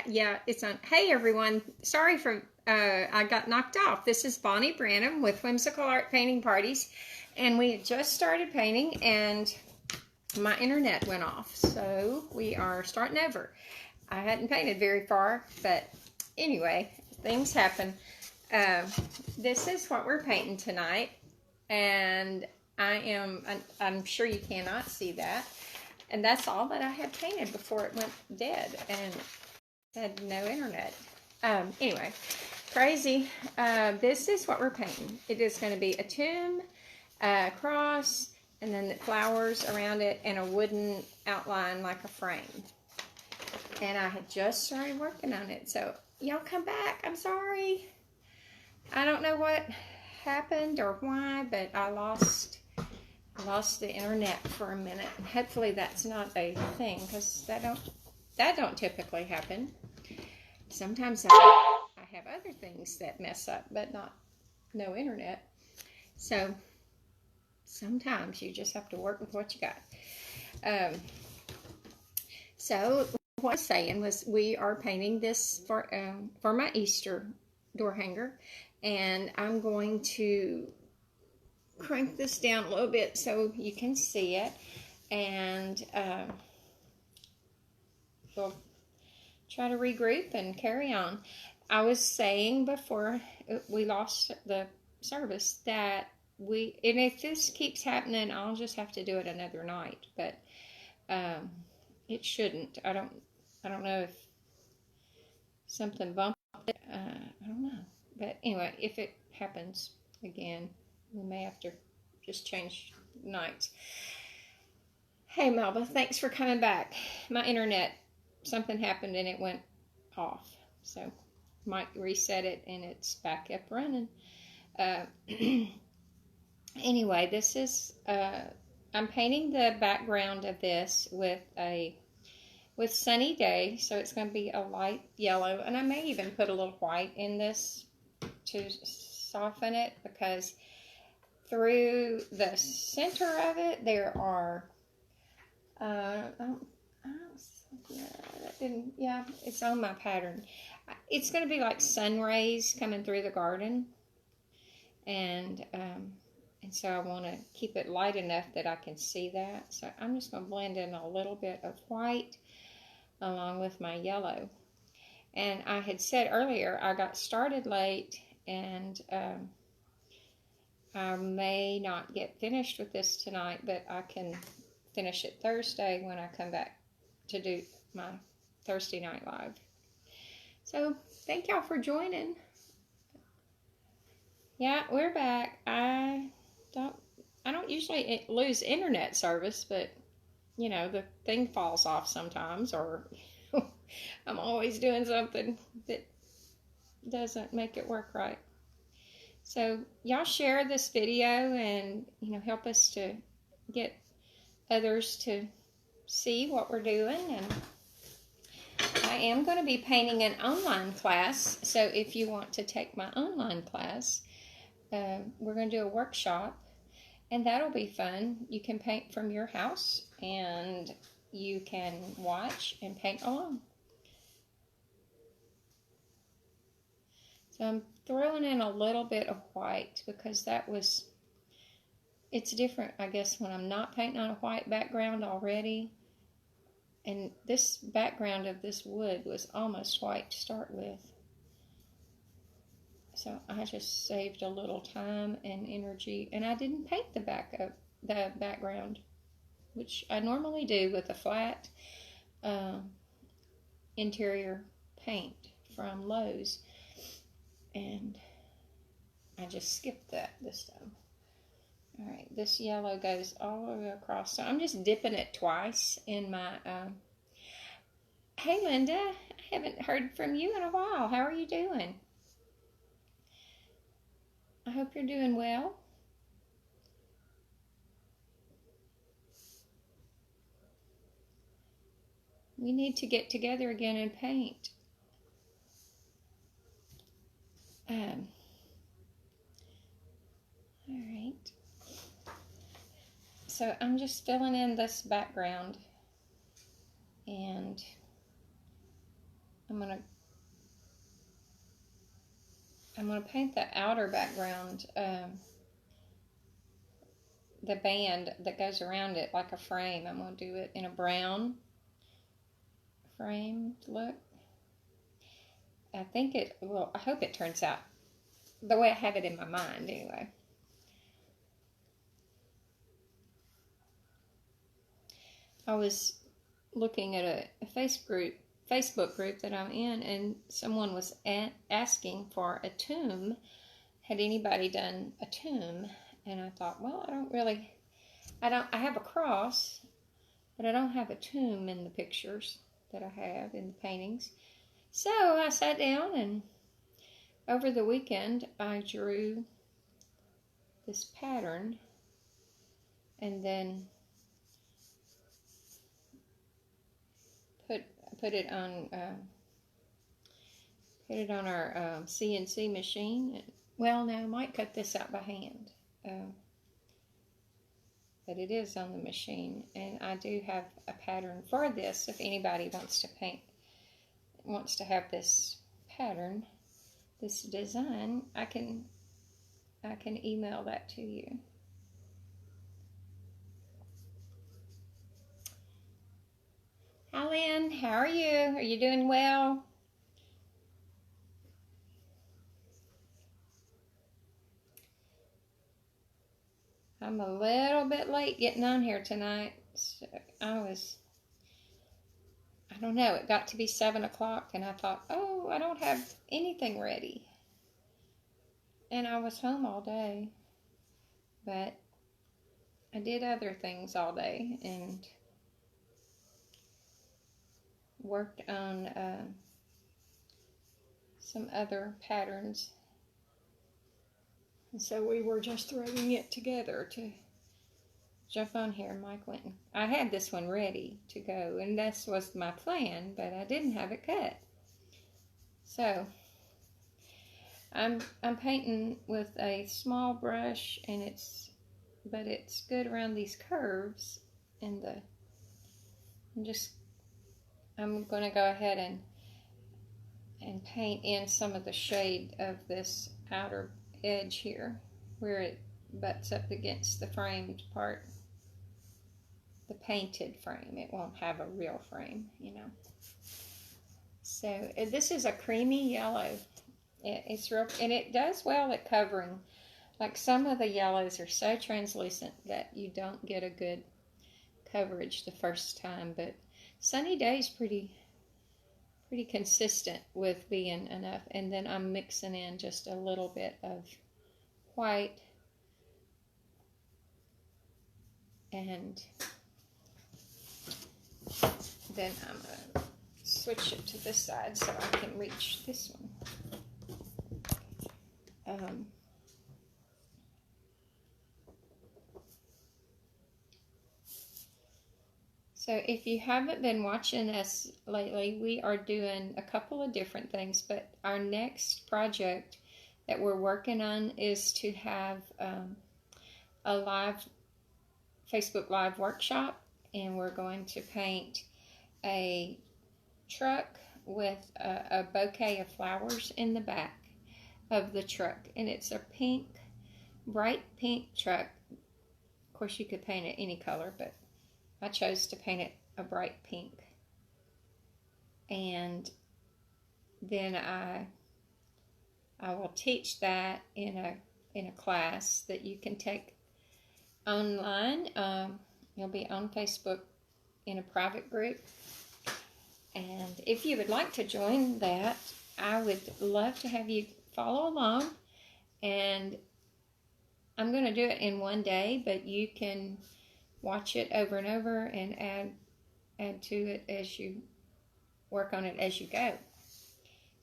Yeah, it's on. Hey everyone, sorry for I got knocked off. This is Bonnie Branham with Whimsical Art Painting Parties, and we had just started painting and my internet went off, so we are starting over. I hadn't painted very far, but anyway, things happen. This is what we're painting tonight, and I'm sure you cannot see that. And that's all that I had painted before it went dead and had no internet. Anyway, crazy. This is what we're painting. It is going to be a tomb, a cross, and then the flowers around it, and a wooden outline like a frame. And I had just started working on it, so y'all come back. I'm sorry. I don't know what happened or why, but I lost the internet for a minute. Hopefully that's not a thing, because that don't typically happen. Sometimes I have other things that mess up, but no internet. So sometimes you just have to work with what you got. So what I was saying was, we are painting this for my Easter door hanger, and I'm going to crank this down a little bit so you can see it, and we'll try to regroup and carry on. I was saying before we lost the service that and if this keeps happening, I'll just have to do it another night, but it shouldn't. I don't know if something bumped it. I don't know, but anyway, if it happens again, we may have to just change nights. Hey Melba, thanks for coming back. My internet, something happened and it went off, so might reset it and it's back up running. Anyway, this is I'm painting the background of this with Sunny Day, so it's going to be a light yellow, and I may even put a little white in this to soften it, because through the center of it there are yeah, it's on my pattern. It's going to be like sun rays coming through the garden, and so I want to keep it light enough that I can see that. So I'm just going to blend in a little bit of white along with my yellow. And I had said earlier I got started late, and I may not get finished with this tonight, but I can finish it Thursday when I come back to do my Thursday night live. So thank y'all for joining. Yeah, we're back. I don't usually lose internet service, but you know, the thing falls off sometimes, or I'm always doing something that doesn't make it work right. So y'all share this video and, you know, help us to get others to see what we're doing. And I am going to be painting an online class, so if you want to take my online class, we're going to do a workshop, and that'll be fun. You can paint from your house, and you can watch and paint along. So I'm throwing in a little bit of white, because it's different, I guess, when I'm not painting on a white background already. And this background of this wood was almost white to start with. So I just saved a little time and energy, and I didn't paint the background, which I normally do with a flat interior paint from Lowe's, and I just skipped that this time. All right, this yellow goes all the way across, so I'm just dipping it twice in my Hey Linda, I haven't heard from you in a while. How are you doing? I hope you're doing well. We need to get together again and paint. All right. So I'm just filling in this background, and I'm I'm gonna paint the outer background, the band that goes around it like a frame. I'm gonna do it in a brown frame look. I think it will. I hope it turns out the way I have it in my mind, anyway. I was looking at a Facebook group that I'm in, and someone was asking for a tomb. Had anybody done a tomb? And I thought, well, I have a cross, but I don't have a tomb in the pictures that I have in the paintings. So I sat down, and over the weekend I drew this pattern, and then put it on our CNC machine. Well, now I might cut this out by hand, but it is on the machine, and I do have a pattern for this. If anybody wants to have this pattern, this design, I can email that to you. Hi, Lynn. How are you? Are you doing well? I'm a little bit late getting on here tonight. So I don't know, it got to be 7 o'clock, and I thought, oh, I don't have anything ready. And I was home all day, but I did other things all day and worked on some other patterns. And so we were just throwing it together to jump on here. Mike went, I had this one ready to go, and this was my plan, but I didn't have it cut. So I'm painting with a small brush, and it's good around these curves, and I'm going to go ahead and paint in some of the shade of this outer edge here where it butts up against the framed part, the painted frame. It won't have a real frame, you know. So this is a creamy yellow. It's real, and it does well at covering. Like, some of the yellows are so translucent that you don't get a good coverage the first time, but Sunny Day's pretty consistent with being enough. And then I'm mixing in just a little bit of white, and then I'm going to switch it to this side so I can reach this one. So if you haven't been watching us lately, we are doing a couple of different things, but our next project that we're working on is to have a live Facebook Live workshop, and we're going to paint a truck with a bouquet of flowers in the back of the truck, and it's a bright pink truck. Of course, you could paint it any color, but I chose to paint it a bright pink. And then I will teach that in a class that you can take online. You'll be on Facebook in a private group. And if you would like to join that, I would love to have you follow along. And I'm going to do it in one day, but you can watch it over and over and add to it as you work on it as you go.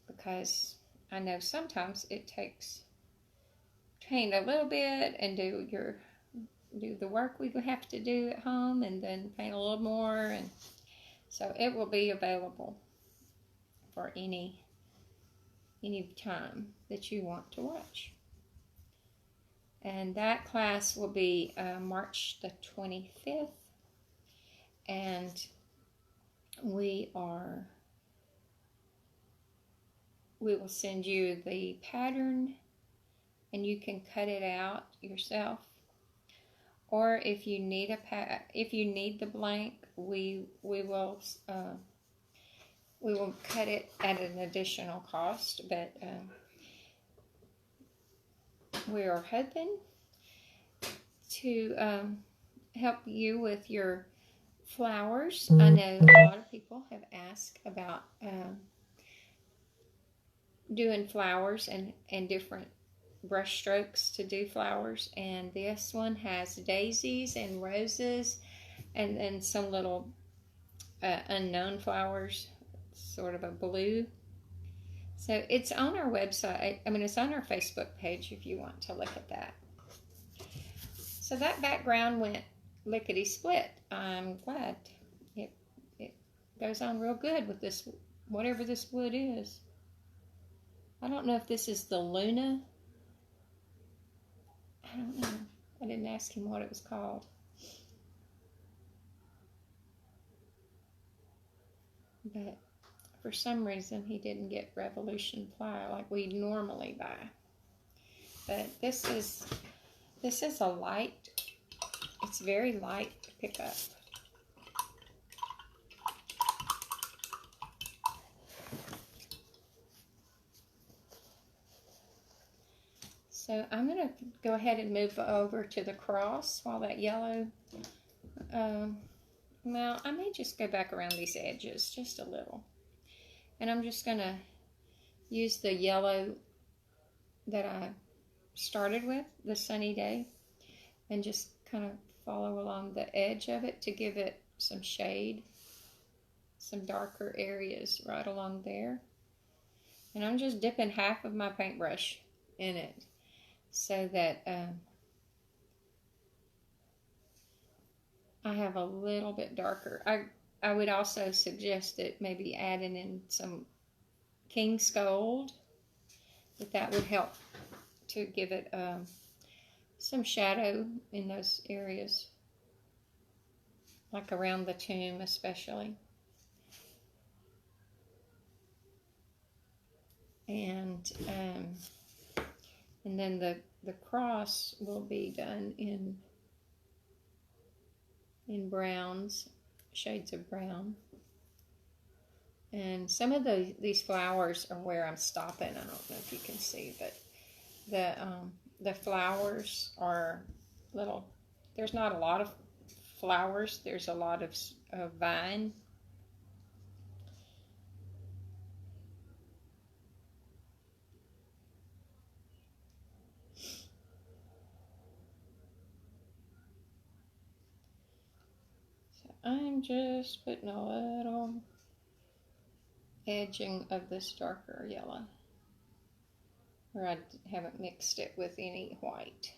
Because I know sometimes it takes paint a little bit and do the work we have to do at home, and then paint a little more, and so it will be available for any time that you want to watch. And that class will be March the 25th, and we are we will send you the pattern, and you can cut it out yourself. Or if you need the blank, we will cut it at an additional cost. But we are hoping to help you with your flowers. I know a lot of people have asked about doing flowers and different brush strokes to do flowers, and this one has daisies and roses and then some little unknown flowers, sort of a blue. So it's on our website. I mean, it's on our Facebook page if you want to look at that. So that background went lickety split. I'm glad. It goes on real good with this, whatever this wood is. I don't know if this is the Luna. I don't know. I didn't ask him what it was called. But for some reason he didn't get Revolution ply like we normally buy. But this is a light. It's very light to pick up. So I'm going to go ahead and move over to the cross while that yellow, well, I may just go back around these edges just a little. And I'm just going to use the yellow that I started with, the Sunny Day, and just kind of follow along the edge of it to give it some shade, some darker areas right along there. And I'm just dipping half of my paintbrush in it so that I have a little bit darker. I would also suggest that maybe adding in some King's Gold, that would help to give it some shadow in those areas, like around the tomb especially. And then the cross will be done in browns, shades of brown. And some of these flowers are where I'm stopping. I don't know if you can see, but the flowers are little. There's not a lot of flowers. There's a lot of vine. I'm just putting a little edging of this darker yellow where I haven't mixed it with any white.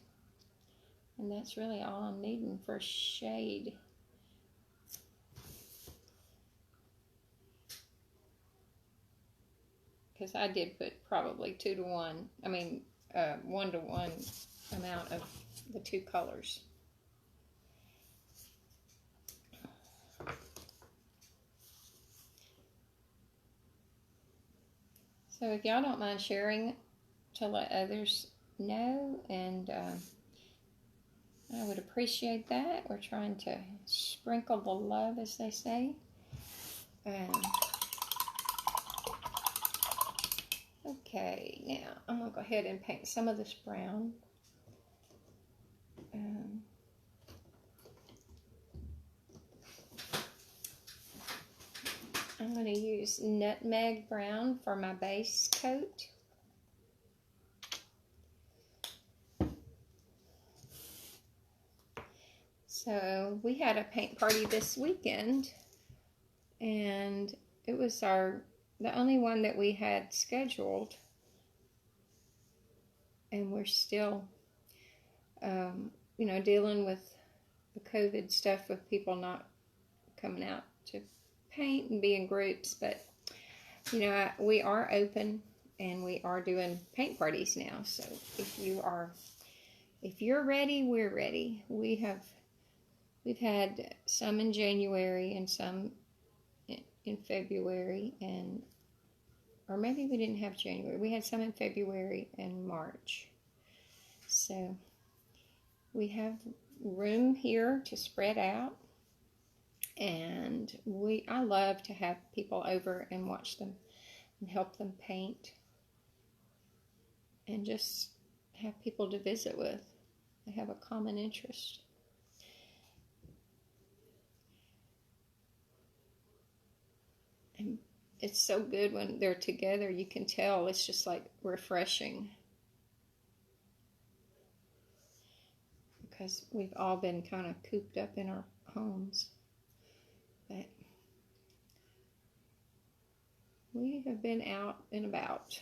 And that's really all I'm needing for shade. Because I did put probably 2 to 1, 1 to 1 amount of the 2 colors. So if y'all don't mind sharing to let others know, and I would appreciate that. We're trying to sprinkle the love, as they say. Okay, now I'm going to go ahead and paint some of this brown. I'm going to use nutmeg brown for my base coat. So we had a paint party this weekend, and it was the only one that we had scheduled, and we're still dealing with the COVID stuff, with people not coming out to paint and be in groups. But we are open and we are doing paint parties now. So if you're ready, we're ready. We've had some in January and some in February, and or maybe we didn't have January. We had some in February and March. So we have room here to spread out, and I love to have people over and watch them and help them paint, and just have people to visit with. They have a common interest. And it's so good when they're together. You can tell it's just like refreshing, because we've all been kind of cooped up in our homes. But we have been out and about.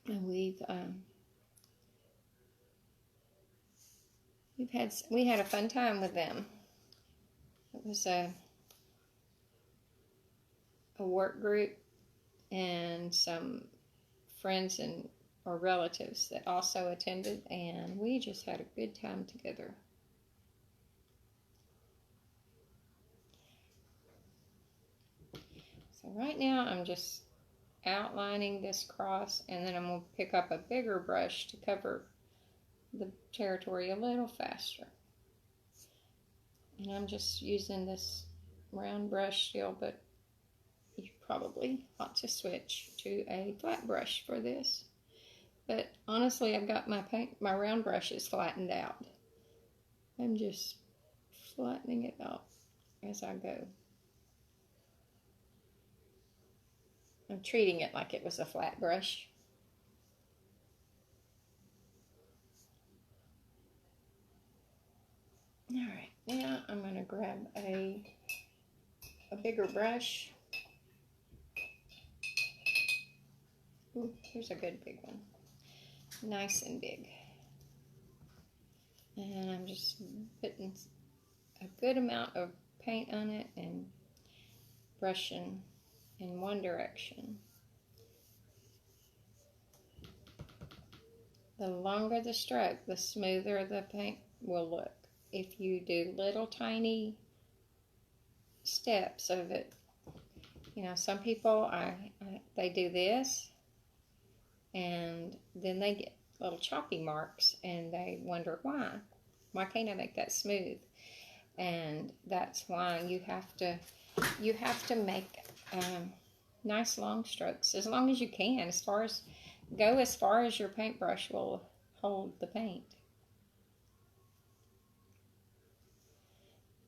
And we had a fun time with them. It was a work group and some friends or relatives that also attended, and we just had a good time together. So right now I'm just outlining this cross, and then I'm going to pick up a bigger brush to cover the territory a little faster. And I'm just using this round brush still, but you probably ought to switch to a flat brush for this. But honestly, I've got my round brushes flattened out. I'm just flattening it out as I go. I'm treating it like it was a flat brush. All right, now I'm going to grab a bigger brush. Ooh, here's a good big one. Nice and big. And I'm just putting a good amount of paint on it and brushing in one direction. The longer the stroke, the smoother the paint will look. If you do little tiny steps of it, you know, some people, they do this, and then they get little choppy marks, and they wonder why. Why can't I make that smooth? And that's why you have to make nice long strokes, as long as you can, go as far as your paintbrush will hold the paint.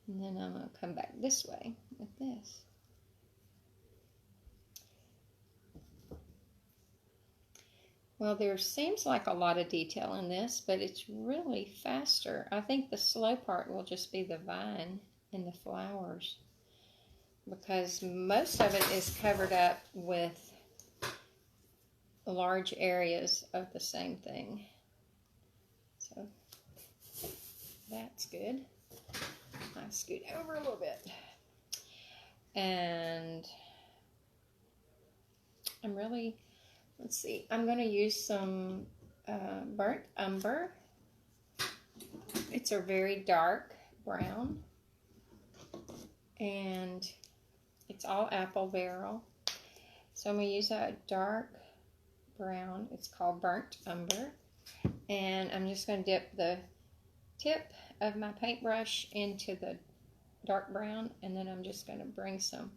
And then I'm going to come back this way with this. Well, there seems like a lot of detail in this, but it's really faster. I think the slow part will just be the vine and the flowers, because most of it is covered up with large areas of the same thing. So that's good. I scoot over a little bit. And let's see, I'm going to use some burnt umber. It's a very dark brown, and it's all apple barrel. So I'm going to use a dark brown. It's called burnt umber. And I'm just going to dip the tip of my paintbrush into the dark brown, and then I'm just going to bring some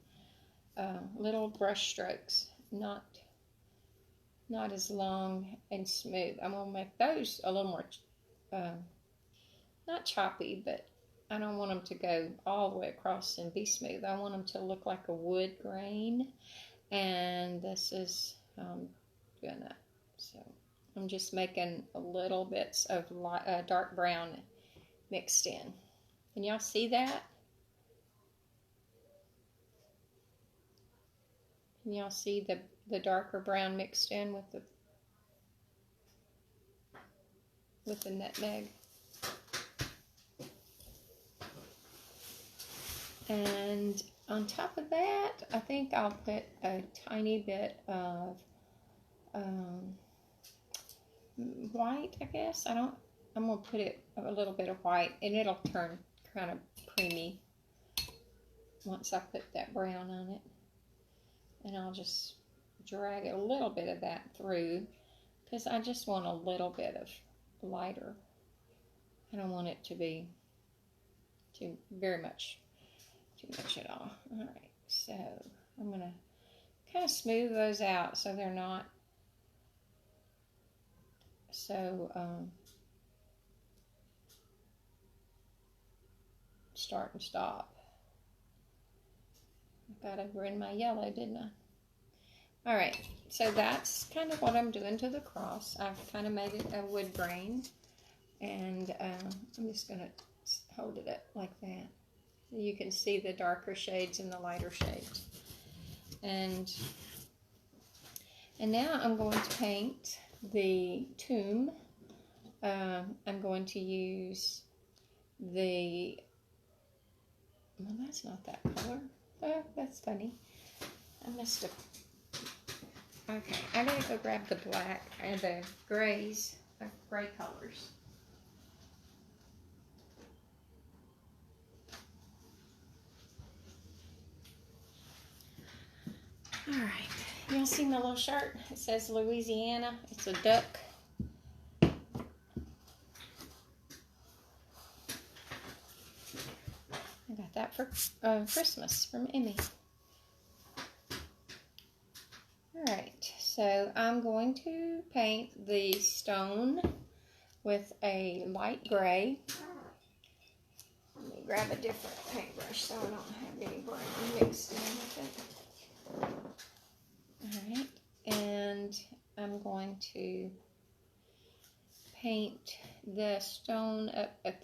little brush strokes, not as long and smooth. I'm going to make those a little more, not choppy, but I don't want them to go all the way across and be smooth. I want them to look like a wood grain, and this is doing that. So I'm just making a little bits of dark brown mixed in. Can y'all see that? Can y'all see the darker brown mixed in with the nutmeg? And on top of that, I think I'll put a tiny bit of white, I guess. I'm going to put a little bit of white, and it'll turn kind of creamy. once I put that brown on it. And I'll just drag a little bit of that through because I just want a little bit of lighter. I don't want it to be too much at all. All right, so I'm gonna kind of smooth those out so they're not so start and stop. I got over in my yellow, didn't I? All right, so that's kind of what I'm doing to the cross. I've kind of made it a wood grain, and I'm just gonna hold it up like that. You can see the darker shades and the lighter shades. And now I'm going to paint the tomb. I'm going to use the, well, that's not that color. Oh, that's funny. I must have, okay, I gotta go grab the black and the grays, the gray colors. All right, y'all see my little shirt? It says Louisiana. It's a duck. I got that for Christmas from Emmy. All right, so I'm going to paint the stone with a light gray. Let me grab a different paintbrush so I don't have any brown mixed in with it. Alright, and I'm going to paint the stone up at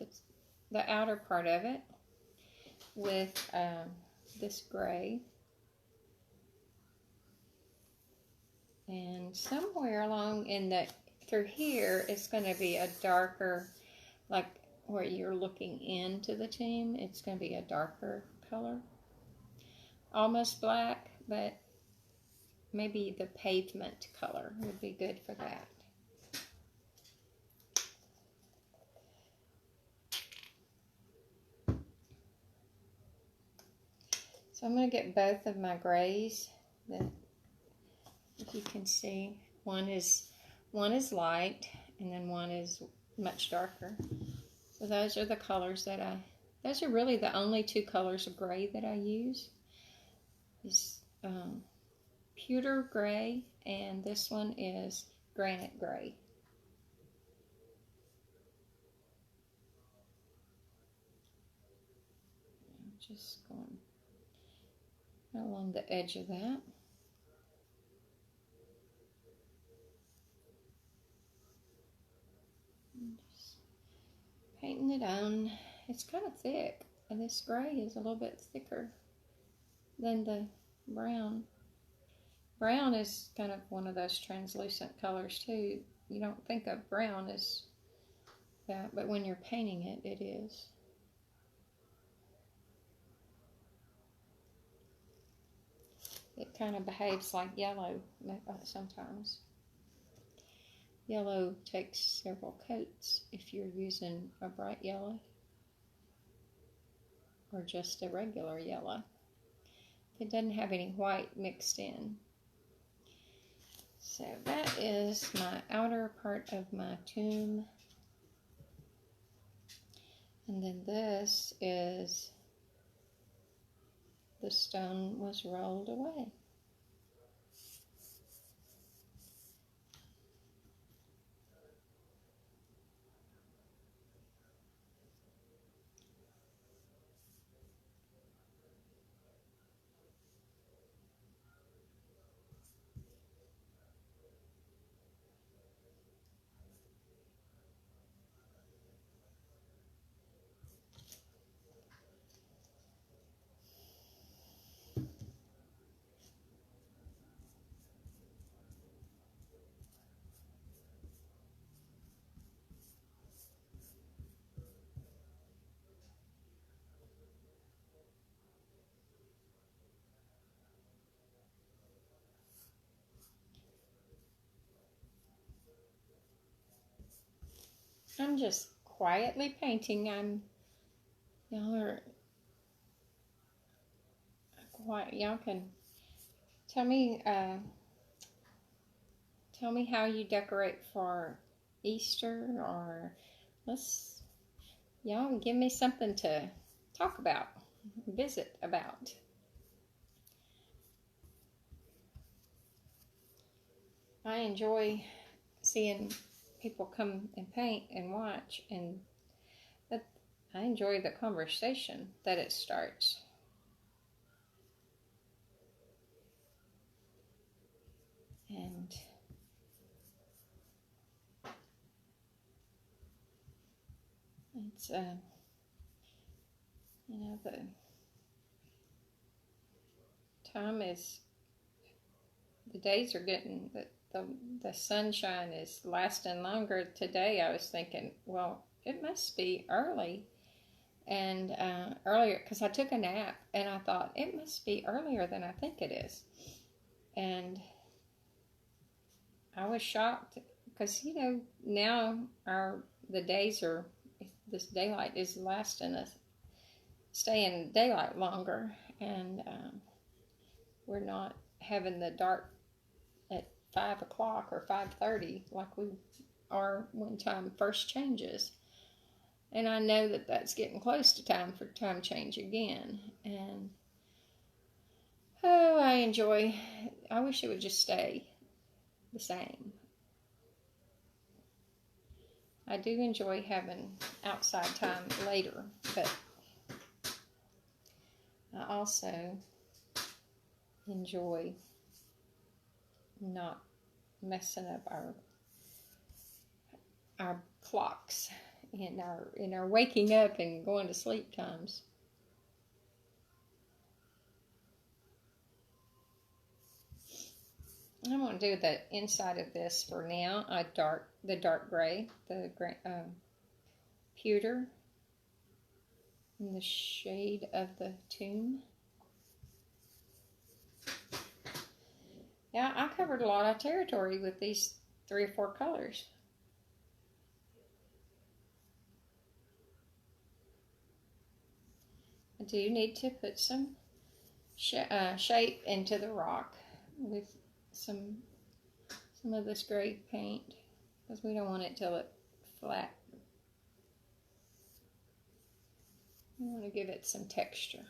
the outer part of it with this gray. And somewhere along through here, it's going to be a darker, like where you're looking into the tomb, it's going to be a darker color. Almost black, but maybe the pavement color would be good for that. So I'm going to get both of my grays. If you can see, one is light, and then one is much darker. So those are the colors that those are really the only two colors of gray that I use. Is pewter gray, and this one is granite gray. I'm just going along the edge of that. Just painting it on. It's kind of thick, and this gray is a little bit thicker than the brown. Brown is kind of one of those translucent colors too. You don't think of brown as that, but when you're painting it, it is. It kind of behaves like yellow sometimes. Yellow takes several coats if you're using a bright yellow or just a regular yellow. It doesn't have any white mixed in. So that is my outer part of my tomb. And then this is the stone was rolled away. I'm just quietly painting. Y'all are what y'all can tell me how you decorate for Easter, or y'all give me something to talk about, visit about. I enjoy seeing people come and paint and watch, and that I enjoy the conversation that it starts. And it's the time is, the days are getting, the sunshine is lasting longer. Today I was thinking, well, it must be early, and earlier, because I took a nap, and I thought it must be earlier than I think it is. And I was shocked, because now the days are, this daylight is lasting us, staying daylight longer, and we're not having the dark at 5 o'clock or 5:30 like we are when time first changes. And I know that that's getting close to time for time change again. And oh, I wish it would just stay the same. I do enjoy having outside time later, but I also enjoy not messing up our clocks in our waking up and going to sleep times. I'm going to do the inside of this for now. The dark gray, the gray, pewter, in the shade of the tomb. Yeah, I covered a lot of territory with these 3 or 4 colors. I do need to put some shape into the rock with some of this gray paint, because we don't want it to look flat. We want to give it some texture.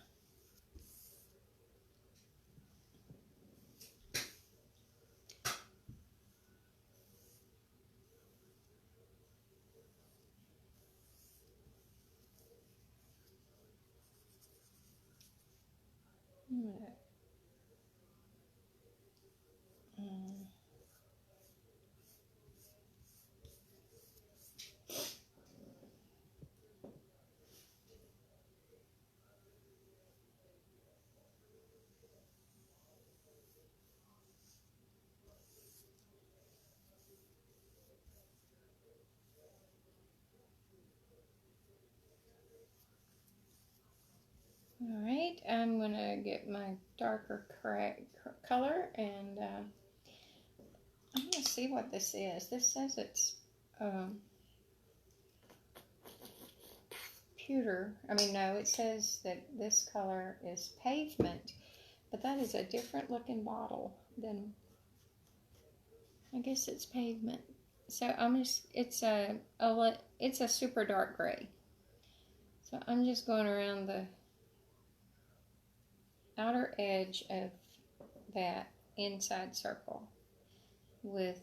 All right, I'm going to get my darker color, and I'm going to see what this is. This says it's pewter. No, it says that this color is pavement, but that is a different looking bottle than, I guess it's pavement. So it's a super dark gray. So I'm just going around the outer edge of that inside circle with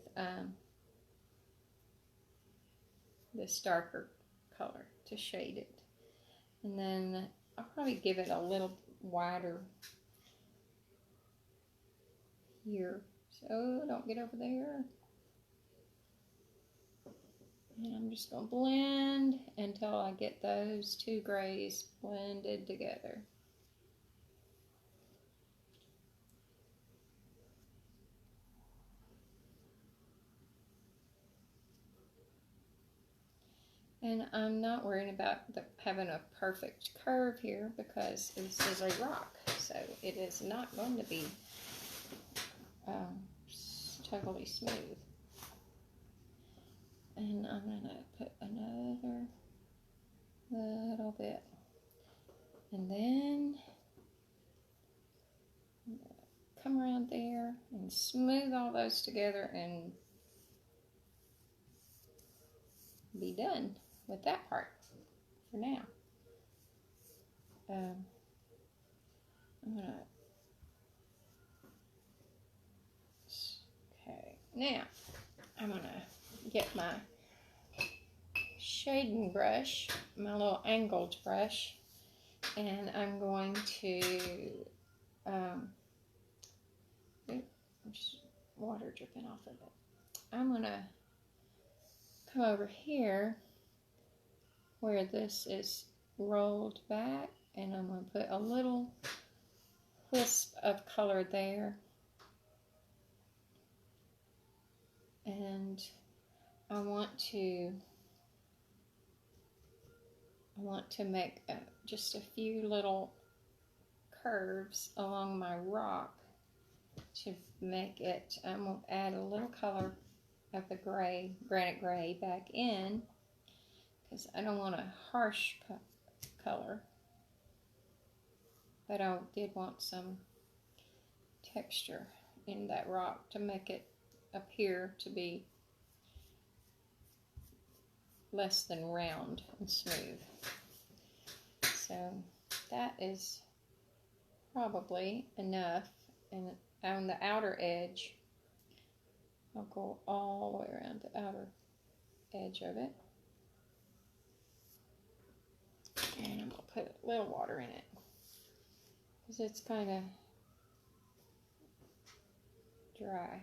this darker color to shade it. And then I'll probably give it a little wider here. So don't get over there. And I'm just going to blend until I get those 2 grays blended together. And I'm not worried about having a perfect curve here, because this is a rock, so it is not going to be totally smooth. And I'm going to put another little bit, and then come around there and smooth all those together and be done with that part for now. I'm gonna, okay, now I'm gonna get my shading brush, my little angled brush, and I'm going to, just water dripping off of it. I'm gonna come over here where this is rolled back, and I'm going to put a little wisp of color there, and I want to make just a few little curves along my rock to make it. I'm going to add a little color of the gray, granite gray, back in, because I don't want a harsh color, but I did want some texture in that rock to make it appear to be less than round and smooth. So that is probably enough, and on the outer edge I'll go all the way around the outer edge of it, and I'm going to put a little water in it because it's kind of dry,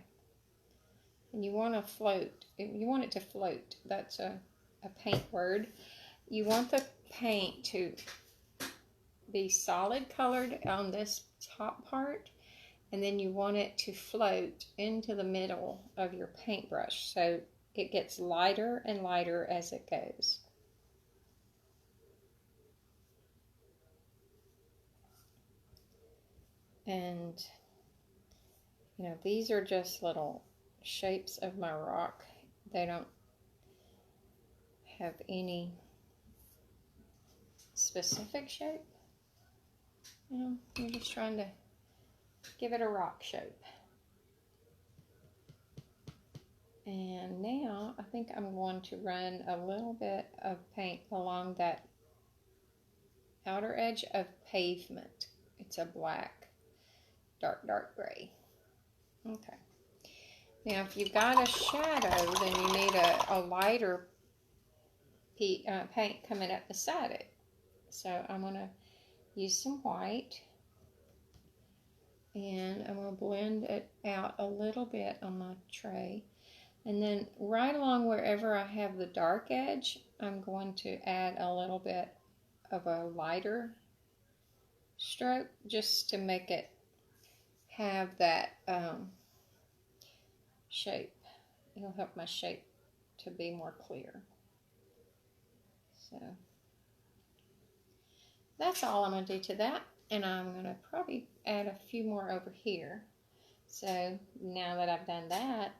and you want to float. You want it to float. That's a paint word. You want the paint to be solid colored on this top part, and then you want it to float into the middle of your paintbrush so it gets lighter and lighter as it goes. And you know, these are just little shapes of my rock. They don't have any specific shape. You know, you're just trying to give it a rock shape. And now I think I'm going to run a little bit of paint along that outer edge of pavement. It's a black, dark gray. Okay. Now if you've got a shadow, then you need a lighter paint coming up beside it. So I'm going to use some white, and I'm going to blend it out a little bit on my tray. And then right along wherever I have the dark edge, I'm going to add a little bit of a lighter stroke just to make it have that shape. It'll help my shape to be more clear. So that's all I'm going to do to that. And I'm going to probably add a few more over here. So now that I've done that,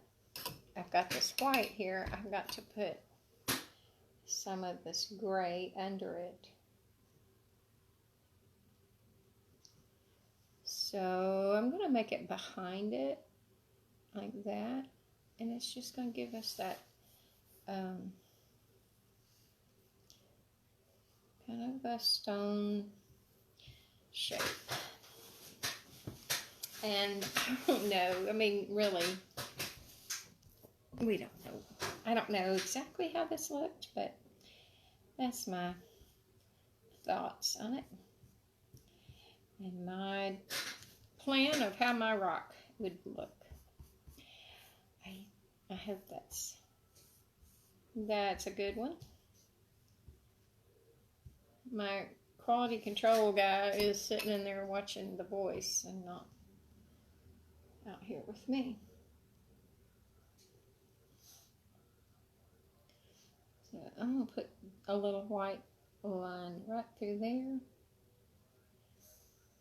I've got this white here. I've got to put some of this gray under it. So I'm going to make it behind it like that. And it's just going to give us that kind of a stone shape. And I don't know, I mean, really, we don't know. I don't know exactly how this looked, but that's my thoughts on it. And my plan of how my rock would look. I hope that's a good one. My quality control guy is sitting in there watching The Voice and not out here with me. So I'm going to put a little white line right through there.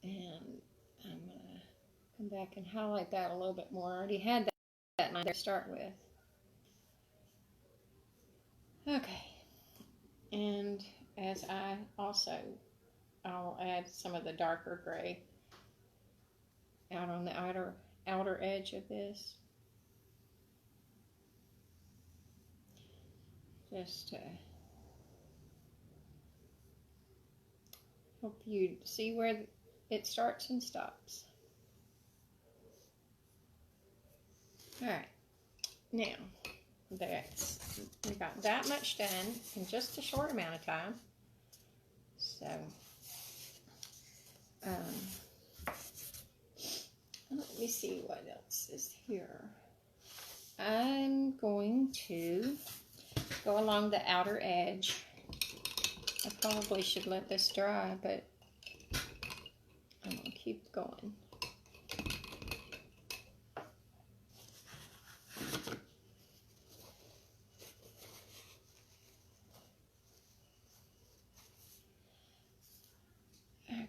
And I'm going to come back and highlight that a little bit more. I already had that line to start with. Okay. And as I'll add some of the darker gray out on the outer edge of this. Just to help you see where it starts and stops. All right, now we got that much done in just a short amount of time. So, let me see what else is here. I'm going to go along the outer edge. I probably should let this dry, but I'm going to keep going.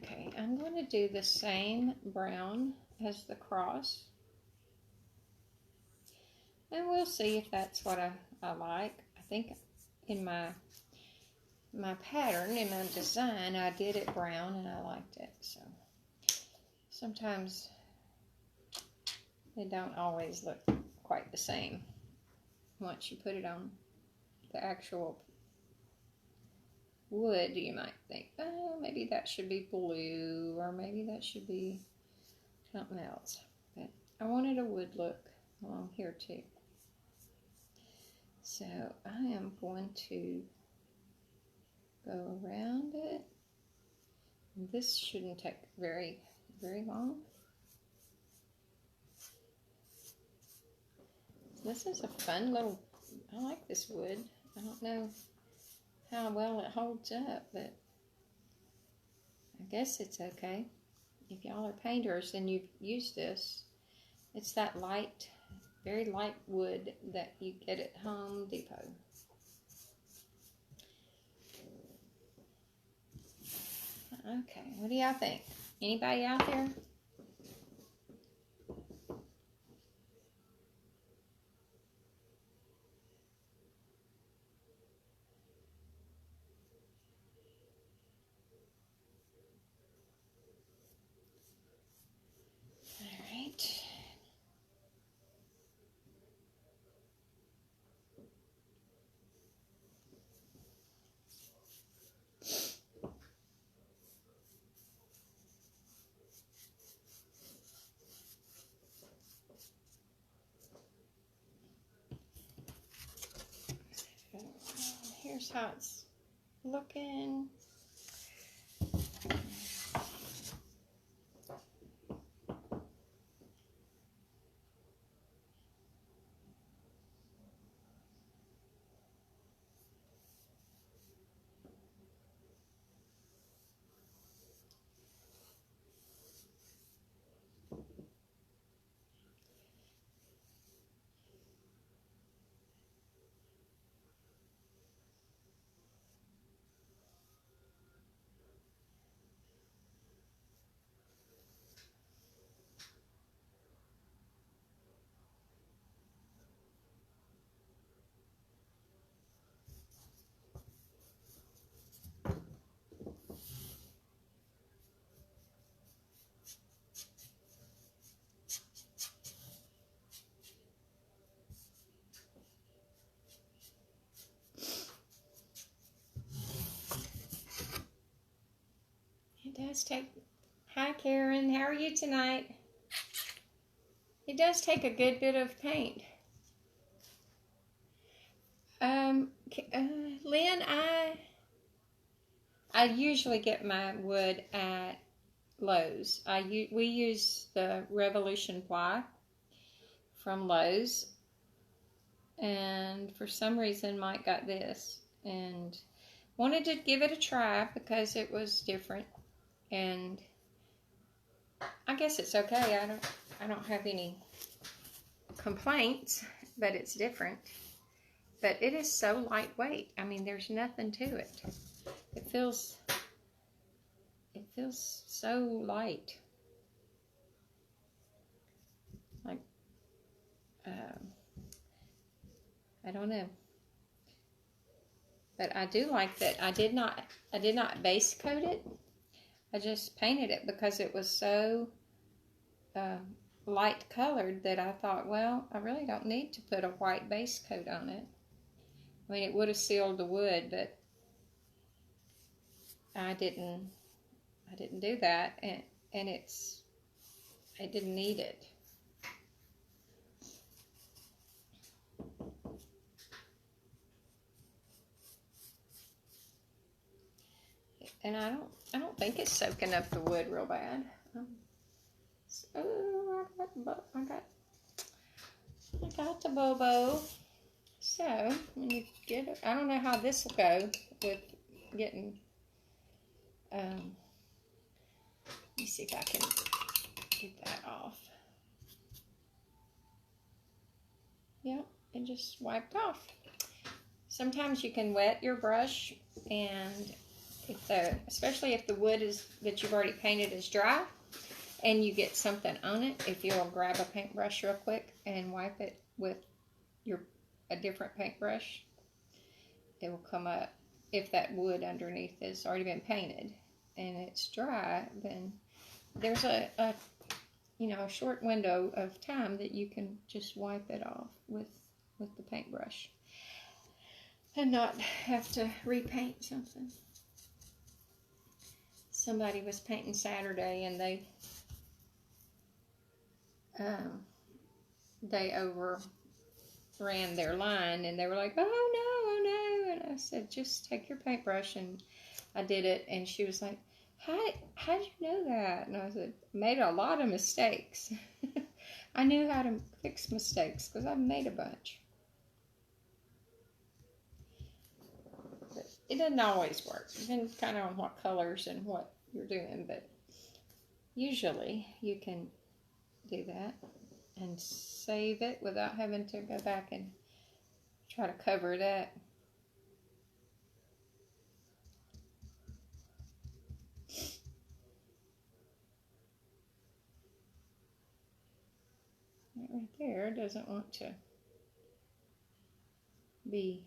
Okay, I'm going to do the same brown as the cross. And we'll see if that's what I like. I think in my pattern, in my design, I did it brown and I liked it. So sometimes they don't always look quite the same once you put it on the actual wood. You might think, oh, maybe that should be blue, or maybe that should be something else. But I wanted a wood look along here too. So I am going to go around it. This shouldn't take very long. This is a fun little, I like this wood. I don't know how well it holds up, but I guess it's okay. If y'all are painters and you've used this, it's that light, very light wood that you get at Home Depot. Okay, what do y'all think? Anybody out there? Here's how it's looking. It does take, hi Karen, how are you tonight? It does take a good bit of paint. Lynn, I usually get my wood at Lowe's. We use the Revolution ply from Lowe's, and for some reason Mike got this and wanted to give it a try because it was different, and I guess it's okay. I don't have any complaints, but it's different. But it is so lightweight. I mean, there's nothing to it. It feels so light. Like, I don't know. But I do like that I did not base coat it. I just painted it because it was so light colored that I thought, well, I really don't need to put a white base coat on it. I mean, it would have sealed the wood, but I didn't do that, and I didn't need it. And I don't think it's soaking up the wood real bad. Oh, I got the Bobo. So when you get it, I don't know how this will go with getting. Let me see if I can get that off. Yep, it just wiped off. Sometimes you can wet your brush, and especially if the wood that you've already painted is dry, and you get something on it, if you'll grab a paintbrush real quick and wipe it with a different paintbrush, it will come up. If that wood underneath has already been painted and it's dry, then there's a short window of time that you can just wipe it off with the paintbrush and not have to repaint something. Somebody was painting Saturday, and they overran their line, and they were like, oh no, and I said, just take your paintbrush, and I did it, and she was like, how'd you know that? And I said, made a lot of mistakes. I knew how to fix mistakes because I've made a bunch. But it doesn't always work. It depends kind of on what colors and what you're doing, but usually you can do that and save it without having to go back and try to cover it up. That right there doesn't want to be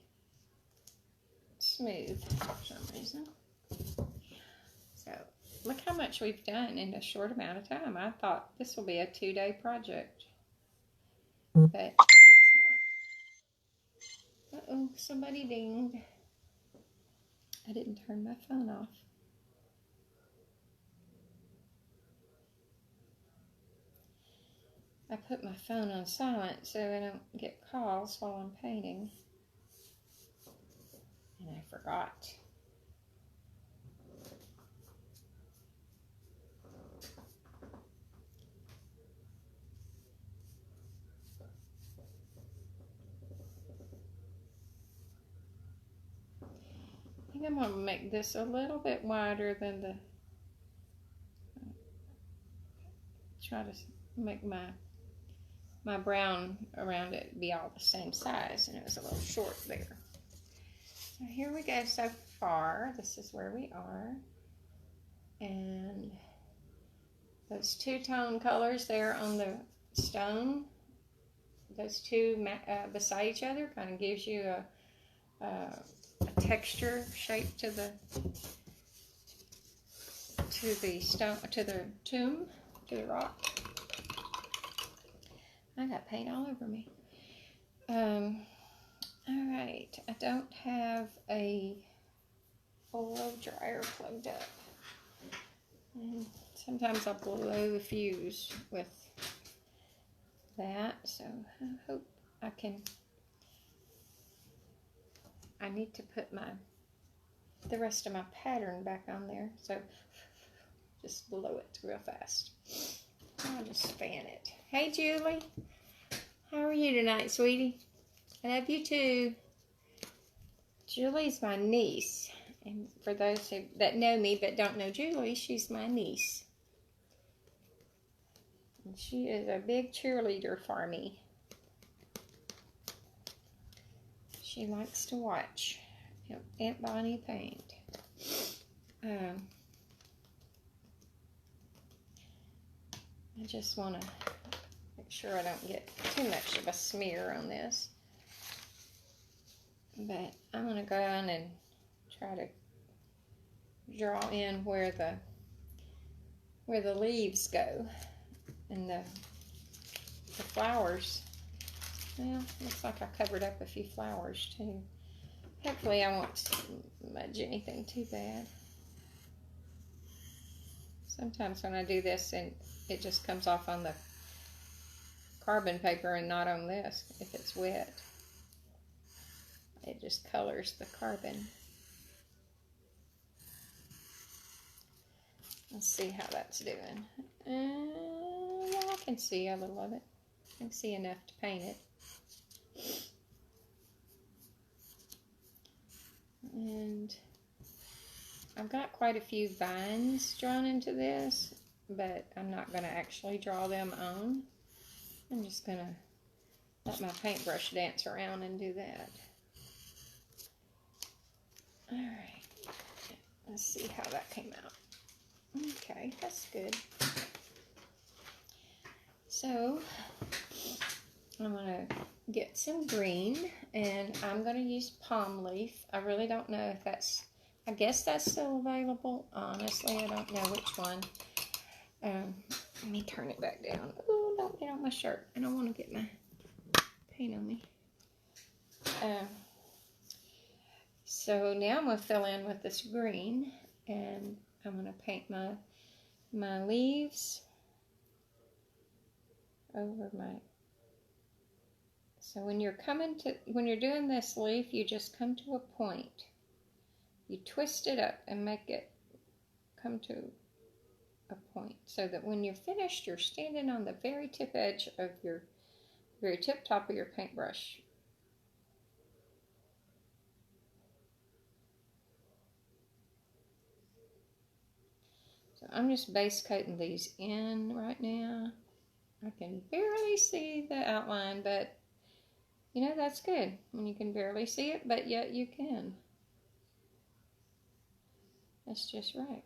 smooth for some reason. So look how much we've done in a short amount of time. I thought this will be a 2-day project, but it's not. Uh-oh, somebody dinged. I didn't turn my phone off. I put my phone on silent so I don't get calls while I'm painting. And I forgot. I think I'm going to make this a little bit wider than try to make my brown around it be all the same size, and it was a little short there. So here we go so far. This is where we are. And those two-tone colors there on the stone, those two beside each other, kind of gives you a texture shape to the stone, to the tomb, to the rock. I got paint all over me. All right, I don't have a blow dryer plugged up. And sometimes I'll blow the fuse with that, so I hope I can. I need to put the rest of my pattern back on there, so just blow it real fast. I'll just fan it. Hey, Julie. How are you tonight, sweetie? I love you too. Julie's my niece. And for those that know me but don't know Julie, she's my niece. And she is a big cheerleader for me. She likes to watch Aunt Bonnie paint. I just want to make sure I don't get too much of a smear on this. But I'm going to go on and try to draw in where the leaves go. And the flowers, well, looks like I covered up a few flowers too. Hopefully I won't smudge anything too bad. Sometimes when I do this and it just comes off on the carbon paper and not on this if it's wet. It just colors the carbon. Let's see how that's doing. Yeah, I can see a little of it. I can see enough to paint it. And I've got quite a few vines drawn into this, but I'm not going to actually draw them on. I'm just going to let my paintbrush dance around and do that. Alright, let's see how that came out. Okay, that's good. So, I'm going to get some green, and I'm going to use palm leaf. I really don't know if that's, I guess that's still available. Honestly, I don't know which one. Let me turn it back down. Oh, don't get on my shirt. I don't want to get my paint on me. So now I'm going to fill in with this green, and I'm going to paint my leaves over my. So when you're doing this leaf, you just come to a point. You twist it up and make it come to a point, so that when you're finished, you're standing on the very tip edge of your, very tip top of your paintbrush. So I'm just base coating these in right now. I can barely see the outline, but you know, that's good when you can barely see it, but yet you can. That's just right.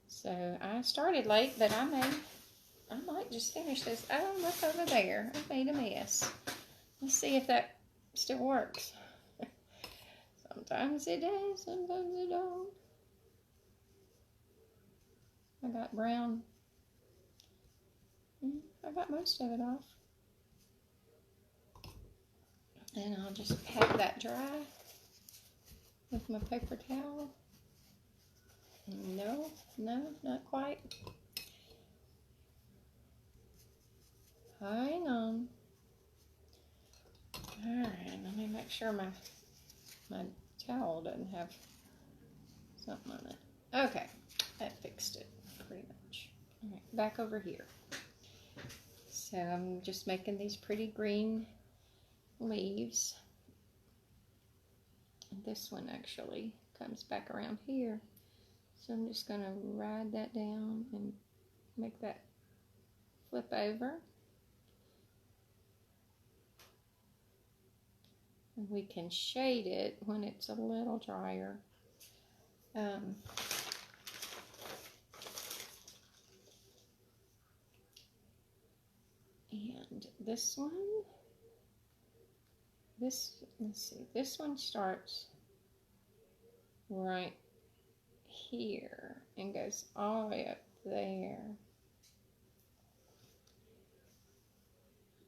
So I started late, but I might just finish this. Oh, look over there. I made a mess. Let's see if that still works. Sometimes it does, sometimes it don't. I got brown. I got most of it off. And I'll just pat that dry with my paper towel. No, not quite. Hang on. Alright, let me make sure my towel doesn't have something on it. Okay, that fixed it pretty much. Alright, back over here. So I'm just making these pretty green leaves. And this one actually comes back around here. So I'm just going to ride that down and make that flip over. And we can shade it when it's a little drier. And this one, let's see, this one starts right here and goes all the way up there.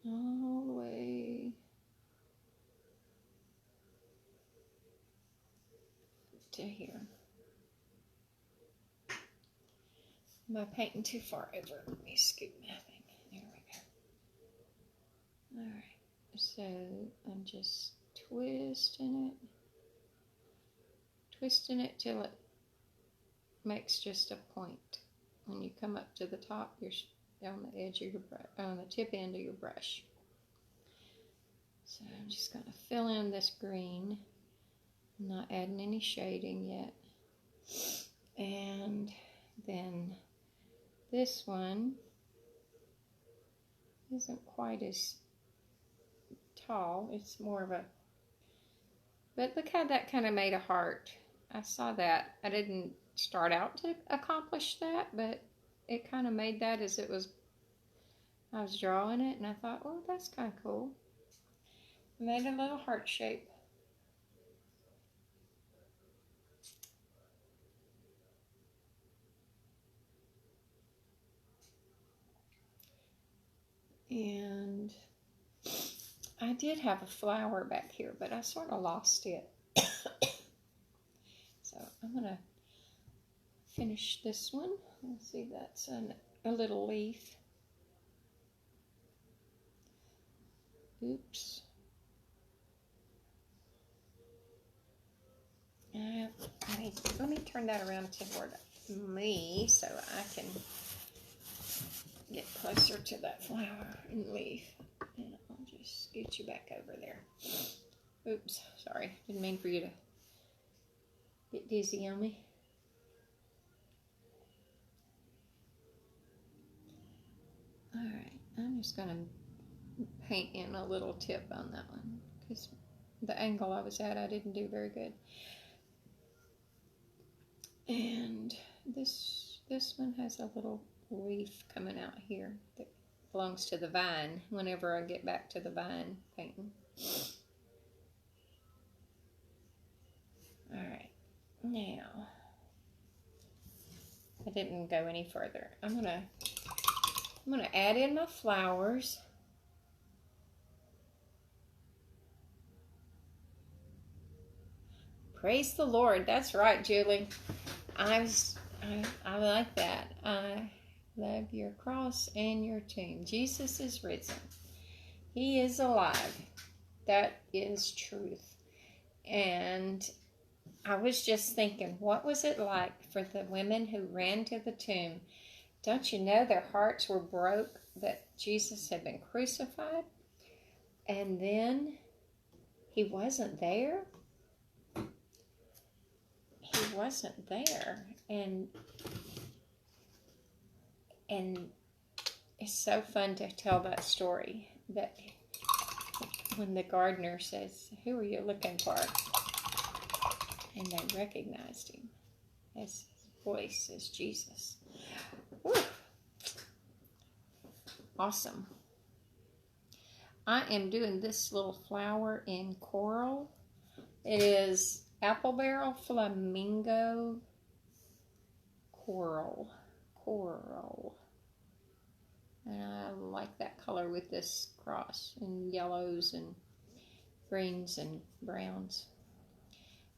All the way to here. Am I painting too far over? Let me scoot my thing. There we go. Alright, so I'm just twisting till it makes just a point. When you come up to the top, you're on the edge of your brush, on the tip end of your brush. So I'm just going to fill in this green. I'm not adding any shading yet. And then this one isn't quite as tall. It's more of a, but look how that kind of made a heart. I saw that. I didn't start out to accomplish that, but it kind of made that as I was drawing it, and I thought, well, that's kind of cool. made a little heart shape. And I did have a flower back here, but I sort of lost it. So I'm going to finish this one. Let's see, that's a little leaf. Oops. Let me turn that around toward me so I can get closer to that flower and leaf. And I'll just scoot you back over there. Oops, sorry. Didn't mean for you to get dizzy on me. Alright, I'm just going to paint in a little tip on that one because the angle I was at, I didn't do very good. And this one has a little leaf coming out here that belongs to the vine whenever I get back to the vine painting. Alright, now I didn't go any further. I'm gonna add in my flowers. Praise the Lord. That's right, Julie. I like that. I love your cross and your tomb. Jesus is risen. He is alive. That is truth. And I was just thinking, what was it like for the women who ran to the tomb? Don't you know their hearts were broke that Jesus had been crucified? And then he wasn't there? He wasn't there. And it's so fun to tell that story, that when the gardener says, "Who are you looking for?" And they recognized him as his voice as Jesus. Whew. Awesome. I am doing this little flower in coral. It is apple barrel flamingo coral. And I like that color with this cross in yellows and greens and browns.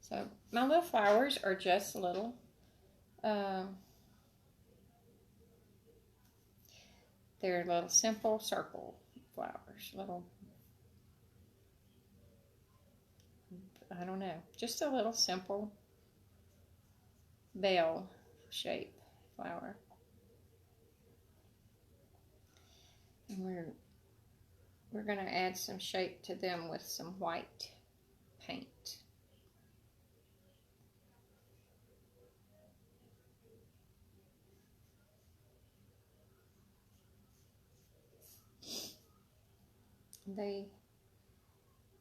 So my little flowers are just little they're little simple circle flowers, little, I don't know, just a little simple bell shape flower. And we're going to add some shape to them with some white paint. They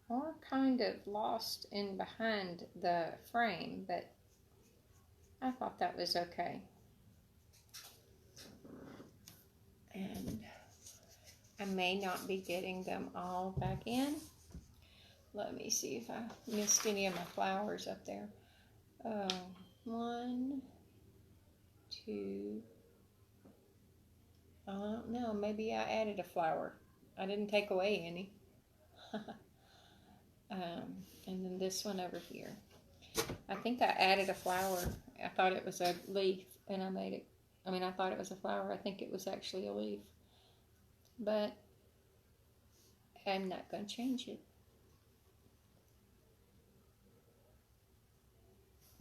are kind of lost in behind the frame, but I thought that was okay. And I may not be getting them all back in. Let me see if I missed any of my flowers up there. 1, 2, I don't know, maybe I added a flower. I didn't take away any. And then this one over here. I think I added a flower. I thought it was a leaf, and I thought it was a flower. I think it was actually a leaf. But I'm not going to change it.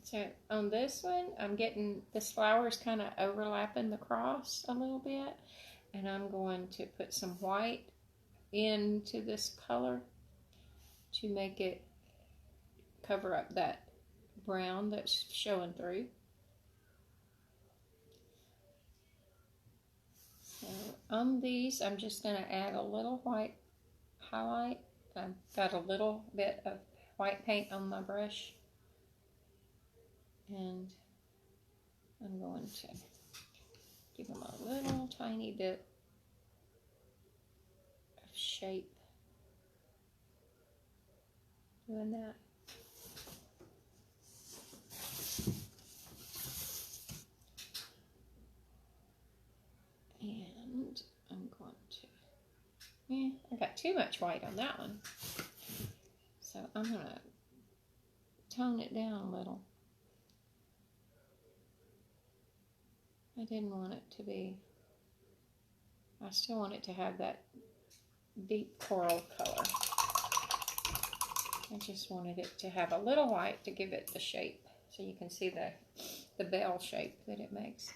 So on this one, I'm getting this flower's kind of overlapping the cross a little bit. And I'm going to put some white into this color to make it cover up that brown that's showing through. So on these, I'm just going to add a little white highlight. I've got a little bit of white paint on my brush. And I'm going to give them a little tiny bit of shape. doing that. And I'm going to, I got too much white on that one. So I'm going to tone it down a little. I didn't want it to be, I still want it to have that deep coral color. I just wanted it to have a little white to give it the shape, so you can see the bell shape that it makes.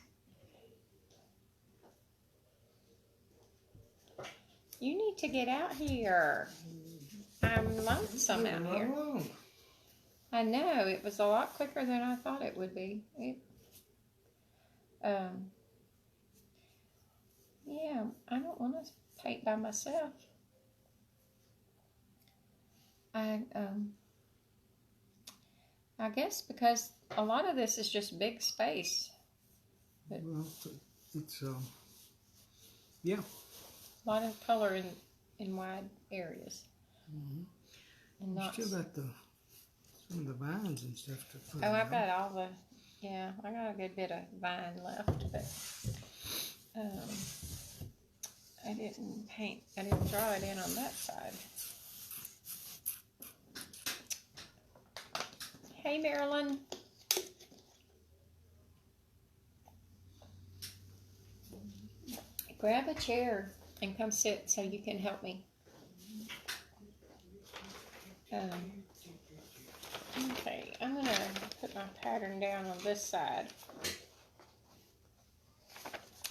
You need to get out here. I'm lonesome out here. I know, it was a lot quicker than I thought it would be. Yeah, I don't want to paint by myself. I guess because a lot of this is just big space. But well, it's yeah, a lot of color in wide areas. Mm-hmm. And not still got some of the vines and stuff to put. Oh, I've got all the, yeah, I got a good bit of vine left, but I didn't draw it in on that side. Hey, Marilyn. Grab a chair and come sit so you can help me. Okay, I'm going to put my pattern down on this side.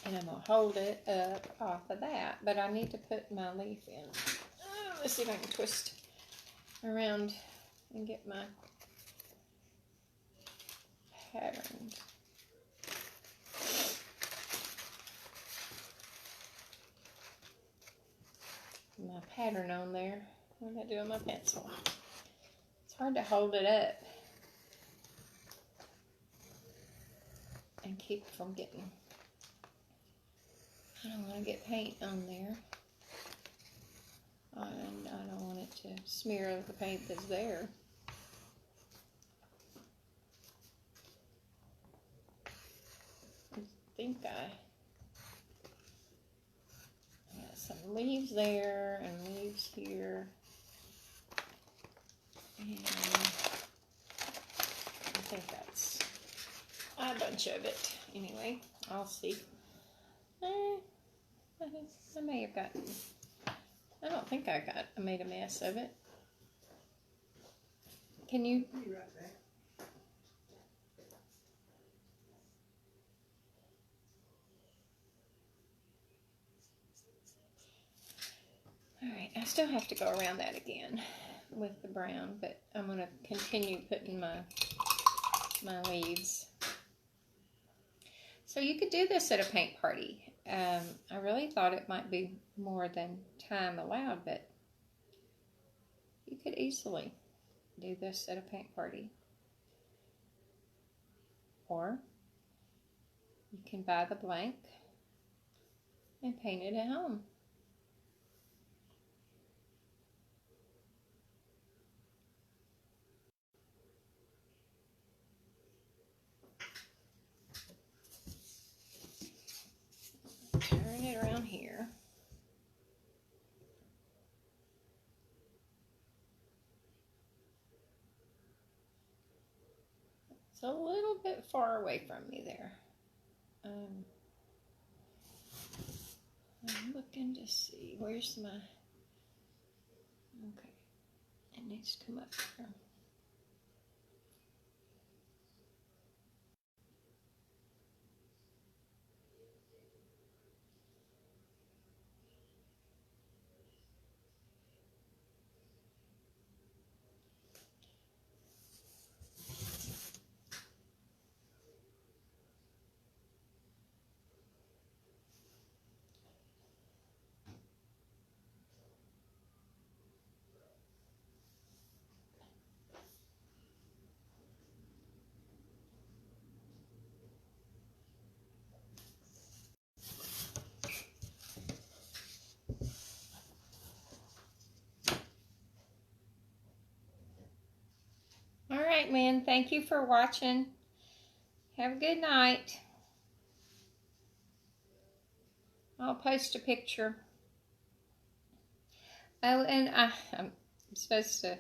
And I'm going to hold it up off of that, but I need to put my leaf in. Let's see if I can twist around and get my pattern. My pattern on there. What am I doing with my pencil? It's hard to hold it up and keep from getting. I don't want to get paint on there. And I don't want it to smear the paint that's there. I think I got some leaves there and leaves here. And I think that's a bunch of it. Anyway, I'll see. I may have gotten, I don't think I made a mess of it. Can you? Be right back. Alright, I still have to go around that again with the brown, but I'm going to continue putting my leaves. So you could do this at a paint party. I really thought it might be more than time allowed, but you could easily do this at a paint party. Or you can buy the blank and paint it at home. Turn it around here. It's a little bit far away from me there. I'm looking to see, where's my, okay, it needs to come up here. right, man. Thank you for watching. Have a good night. I'll post a picture. Oh, and I'm supposed to,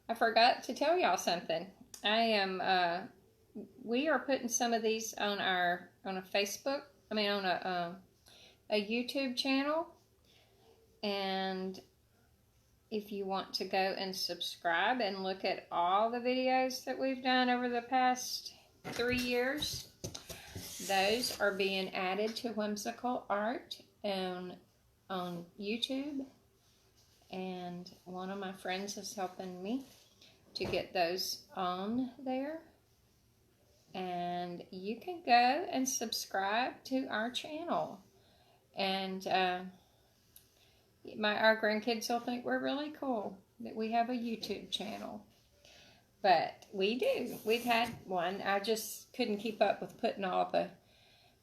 I forgot to tell y'all something. We are putting some of these on a Facebook, on a YouTube channel. And if you want to go and subscribe and look at all the videos that we've done over the past 3 years, those are being added to Whimsical Art on YouTube. And one of my friends is helping me to get those on there. And you can go and subscribe to our channel. And our grandkids will think we're really cool that we have a YouTube channel. But we do. We've had one. I just couldn't keep up with putting all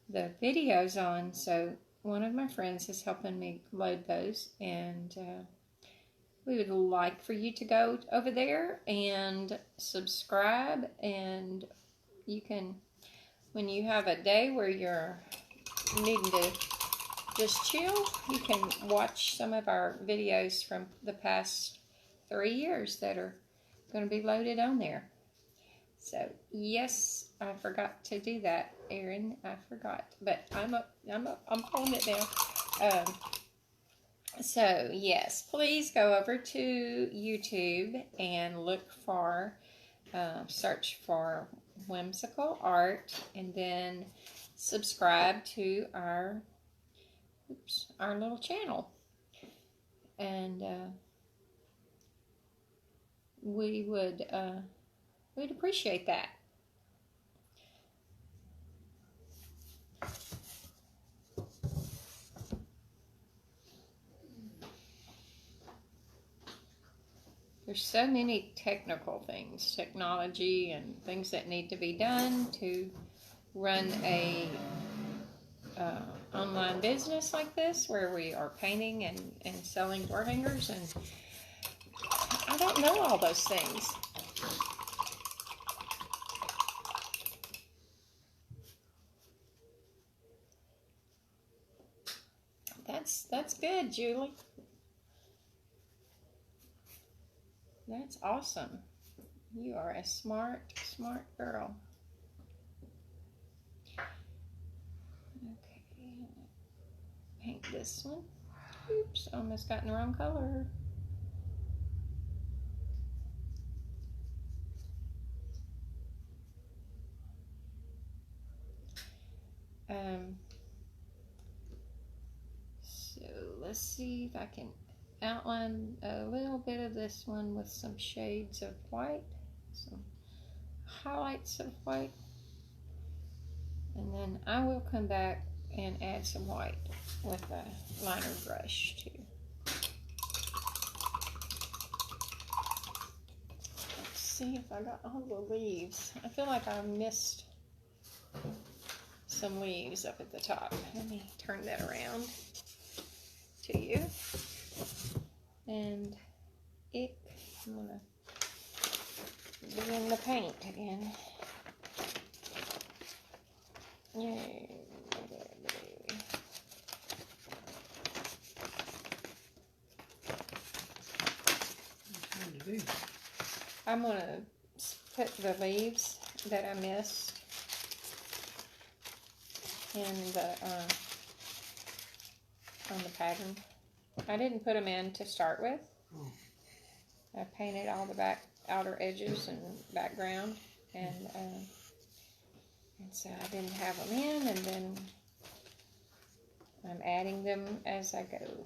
the videos on. So one of my friends is helping me load those. And we would like for you to go over there and subscribe. And you can, when you have a day where you're needing to just chill, you can watch some of our videos from the past 3 years that are going to be loaded on there. So yes, I forgot to do that, Erin. I forgot, but I'm pulling it down. So yes, please go over to YouTube and look for, search for Whimsical Art, and then subscribe to our little channel. And we'd appreciate that. There's so many technical things, technology and things that need to be done to run a online business like this, where we are painting and selling door hangers, and I don't know all those things. That's good, Julie. That's awesome. You are a smart girl. Okay, paint this one. Oops, almost got in the wrong color. So let's see if I can outline a little bit of this one with some shades of white, some highlights of white, and then I will come back and add some white with a liner brush too. Let's see if I got all the leaves. I feel like I missed some leaves up at the top. Let me turn that around to you. And I'm gonna begin the paint again. Yay. I'm gonna put the leaves that I missed in the on the pattern. I didn't put them in to start with. I painted all the outer edges and background, and so I didn't have them in, and then I'm adding them as I go.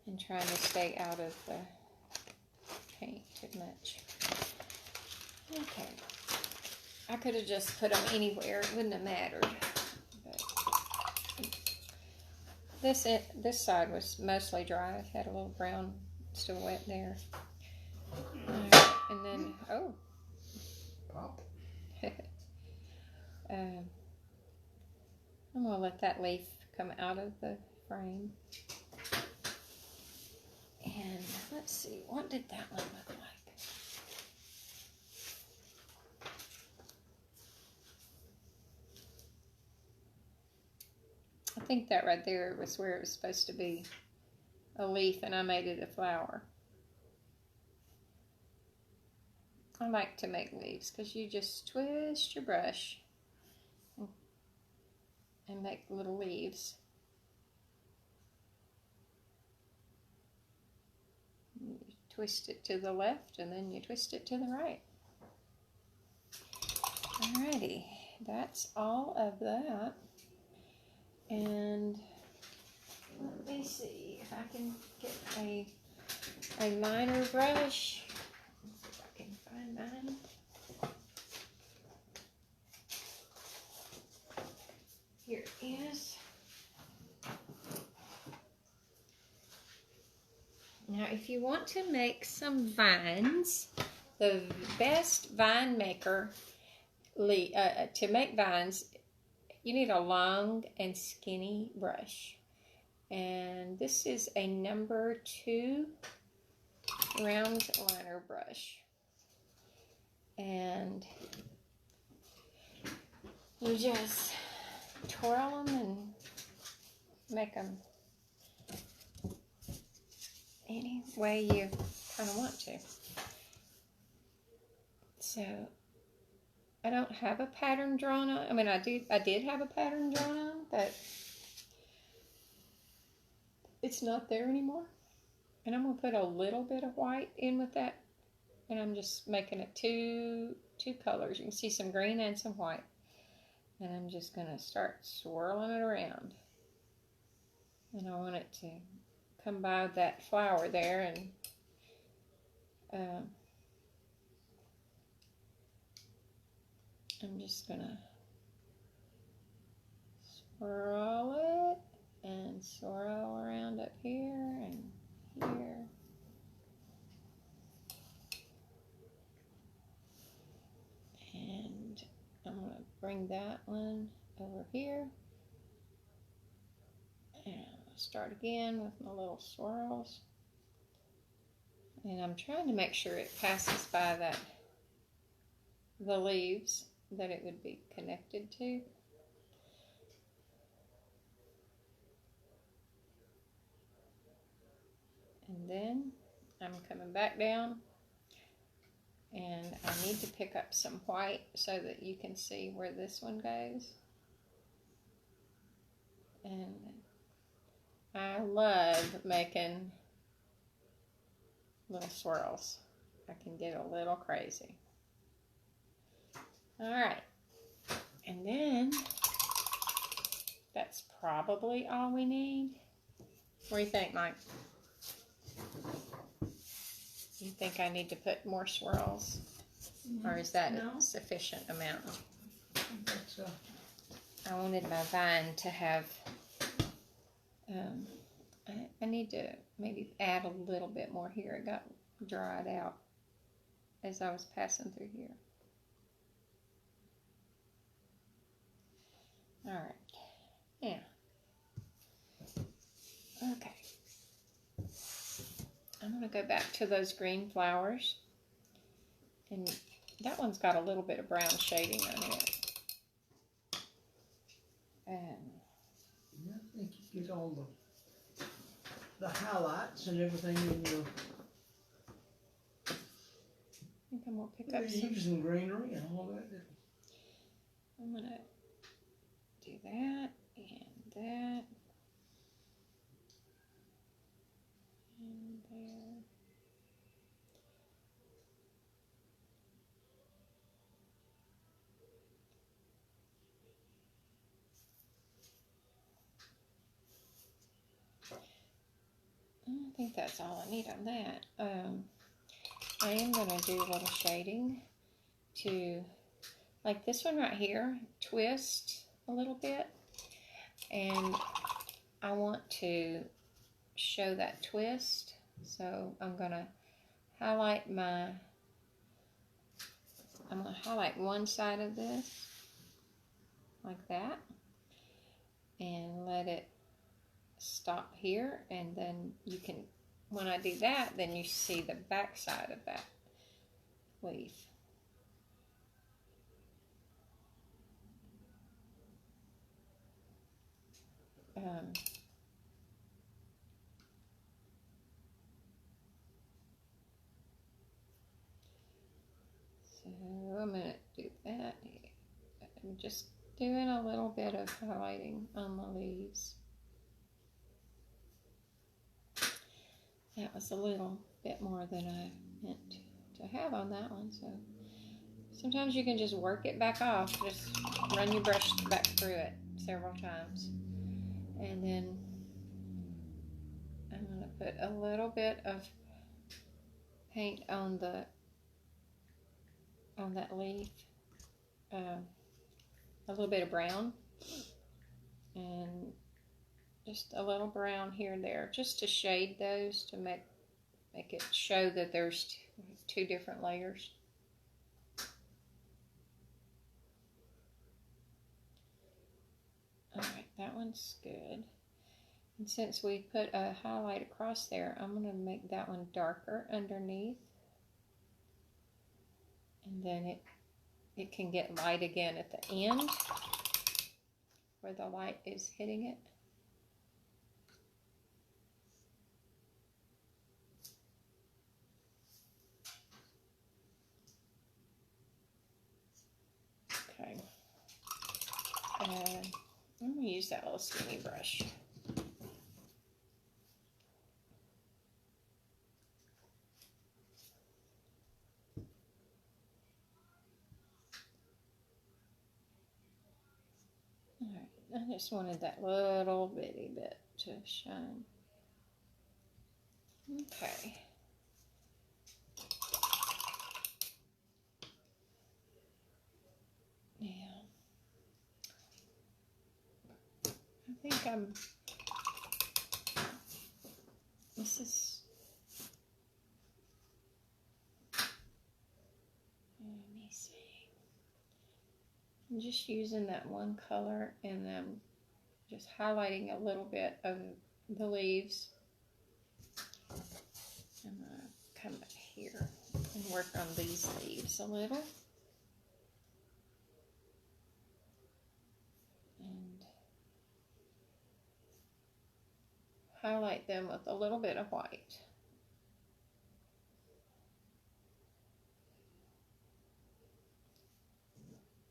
And trying to stay out of the paint too much. Okay. I could have just put them anywhere. It wouldn't have mattered. But this side was mostly dry. It had a little brown still wet there. And then, oh. Pop. I'm going to let that leaf come out of the frame. And Let's see, what did that one look like? I think that right there was where it was supposed to be a leaf, and I made it a flower. I like to make leaves because you just twist your brush and make little leaves. You twist it to the left and then you twist it to the right. Alrighty, that's all of that. And let me see if I can get a liner brush. Let's see if I can find mine. Here it is. Now, if you want to make some vines, the best vine maker to make vines, you need a long and skinny brush. And this is a number 2 round liner brush. And you just twirl them and make them any way you kind of want to. So I don't have a pattern drawn on. I mean, I did have a pattern drawn on, but it's not there anymore. And I'm gonna put a little bit of white in with that, and I'm just making it two colors. You can see some green and some white, and I'm just gonna start swirling it around. And I want it to come by that flower there, and I'm just gonna swirl it and swirl around up here and here. And I'm gonna bring that one over here. And I'll start again with my little swirls. And I'm trying to make sure it passes by the leaves that it would be connected to. And then I'm coming back down, and I need to pick up some white so that you can see where this one goes. And I love making little swirls. I can get a little crazy. All right, and then that's probably all we need. What do you think, Mike? You think I need to put more swirls? Or is that a sufficient amount? I think that's I wanted my vine to have, I need to maybe add a little bit more here. It got dried out as I was passing through here. All right, yeah. Okay. I'm going to go back to those green flowers. And that one's got a little bit of brown shading on it. And yeah, I think you get all the highlights and everything in your I think I'm going to pick up leaves and greenery and all that. I'm going to do that and that. And there. I think that's all I need on that. I am going to do a little shading to, like this one right here, twist a little bit. And I want to show that twist. So I'm going to highlight one side of this, like that. And let it stop here, and then you can when I do that, then you see the back side of that leaf. So I'm going to do that. I'm just doing a little bit of highlighting on the leaves. That was a little bit more than I meant to have on that one. So sometimes you can just work it back off. Just run your brush back through it several times. And then I'm going to put a little bit of paint on that leaf. A little bit of brown. And just a little brown here and there, just to shade those, to make it show that there's two different layers. Alright, that one's good. And since we put a highlight across there, I'm going to make that one darker underneath. And then it can get light again at the end, where the light is hitting it. Okay. I'm going to use that little skinny brush. Alright, I just wanted that little bitty bit to shine. Okay. Yeah. I think this is, let me see. I'm just using that one color, and I'm just highlighting a little bit of the leaves. I'm going to come up here and work on these leaves a little. And highlight them with a little bit of white.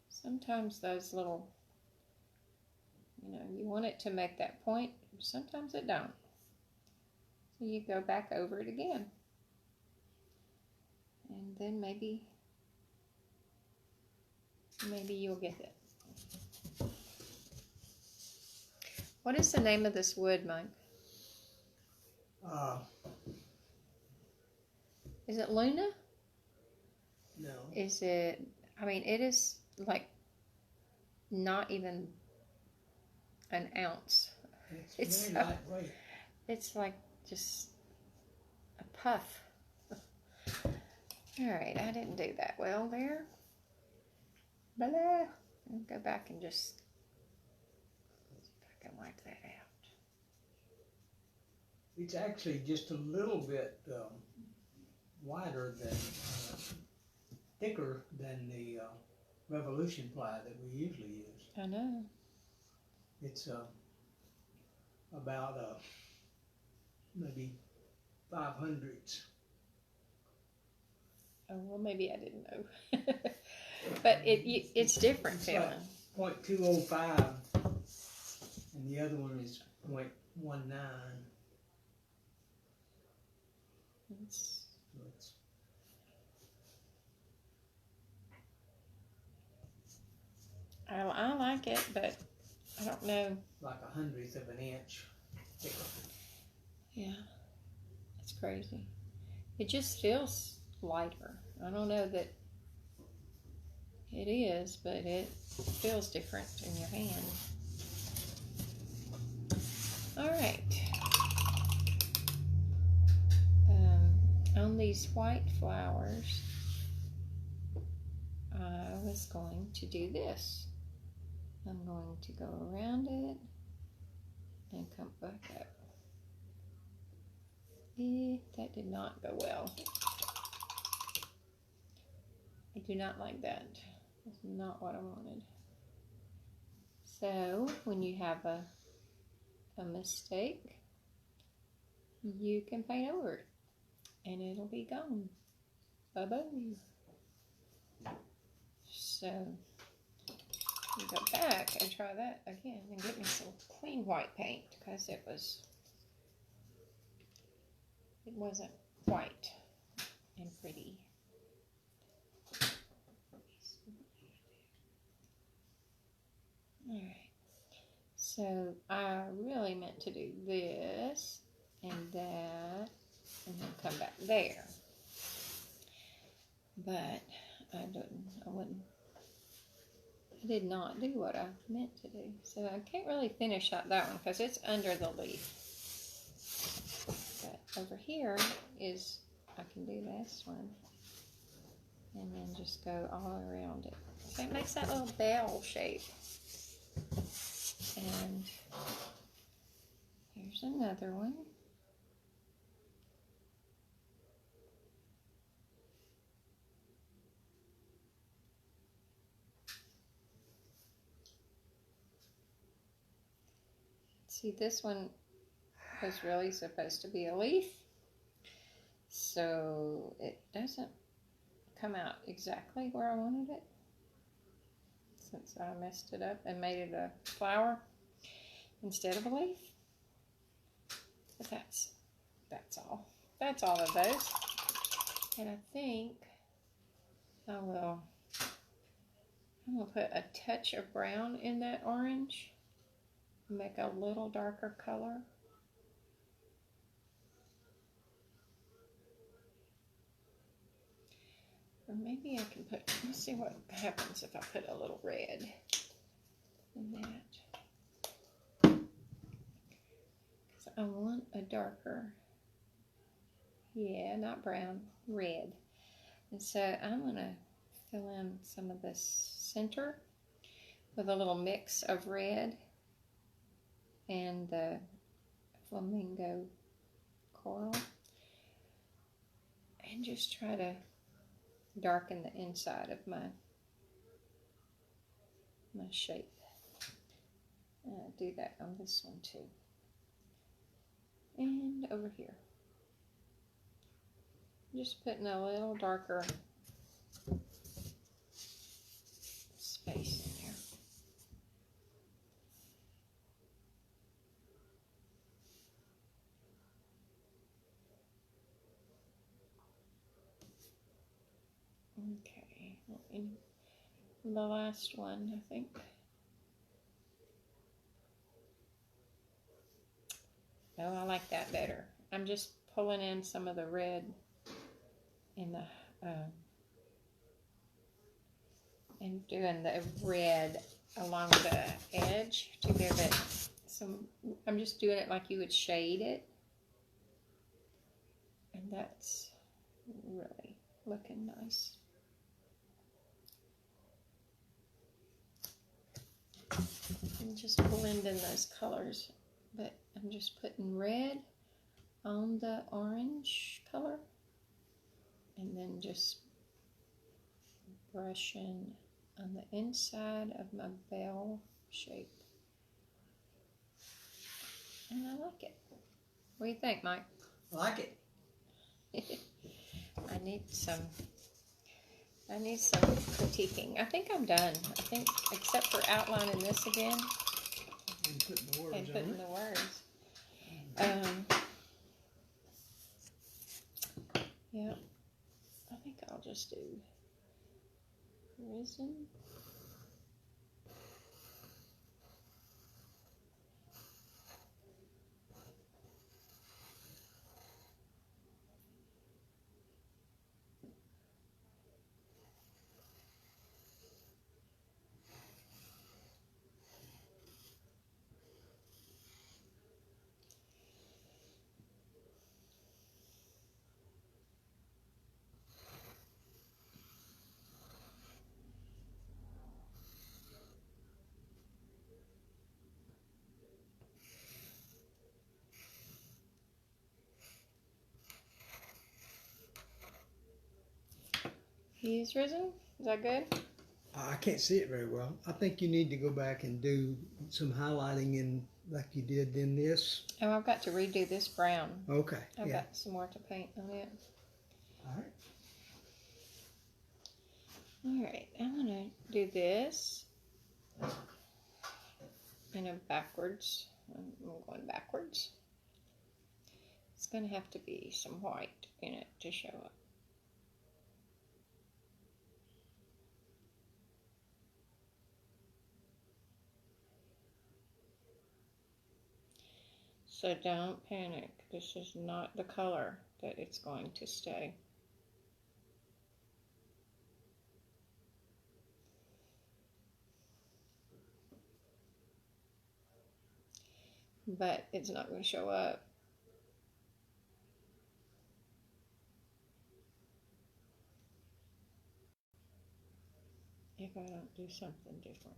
Sometimes those little, you want it to make that point. Sometimes it don't. So you go back over it again. And then maybe you'll get it. What is the name of this wood, Mike? Is it Luna? No. Is it, it is like not even an ounce. It's very lightweight. It's like just a puff. Alright, I didn't do that well there. Blah. I'll go back and just see if I can wipe that out. It's actually just a little bit wider than, thicker than the Revolution ply that we usually use. I know. It's about maybe 5/100. Oh, well, maybe I didn't know. But it's different feeling. Like 0.205, and the other one is 0.19. I like it, but I don't know. Like 1/100 of an inch thicker. Yeah, it's crazy. It just feels lighter. I don't know that it is, but it feels different in your hand. All right. On these white flowers, I was going to do this. I'm going to go around it and come back up. That did not go well. I do not like that. That's not what I wanted. So when you have a mistake, you can paint over it and it'll be gone. Bye-bye. So you go back and try that again and get me some clean white paint because it wasn't white and pretty. Alright, so I really meant to do this and that and then come back there. But I did not do what I meant to do. So I can't really finish out that one because it's under the leaf. But over here is, I can do this one. And then just go all around it. So it makes that little bell shape. And here's another one. See, this one was really supposed to be a leaf, so it doesn't come out exactly where I wanted it, since I messed it up and made it a flower instead of a leaf. But that's all. That's all of those. And I think I'm gonna put a touch of brown in that orange. Make a little darker color. Or maybe I can put, let's see what happens if I put a little red in that. Because I want a darker, yeah, not brown, red. And so I'm going to fill in some of this center with a little mix of red and the flamingo coral. And just try to darken the inside of my shape. Do that on this one too. And over here. Just putting a little darker space in there. Okay, in the last one, I think. Oh, I like that better. I'm just pulling in some of the red in the and doing the red along the edge to give it some. I'm just doing it like you would shade it, and that's really looking nice. And just blend in those colors, but I'm just putting red on the orange color and then just brushing on the inside of my bell shape. And I like it. What do you think, Mike? I like it. I need some critiquing. I think I'm done. I think, except for outlining this again And putting the words and on putting it. the words. Yeah, I think I'll just do risen. He is risen? Is that good? I can't see it very well. I think you need to go back and do some highlighting in like you did in this. Oh, I've got to redo this brown. Okay. I've got some more to paint on it. All right. All right, I'm gonna do this in a backwards. I'm going backwards. It's gonna have to be some white in it to show up. So don't panic. This is not the color that it's going to stay. But it's not going to show up if I don't do something different.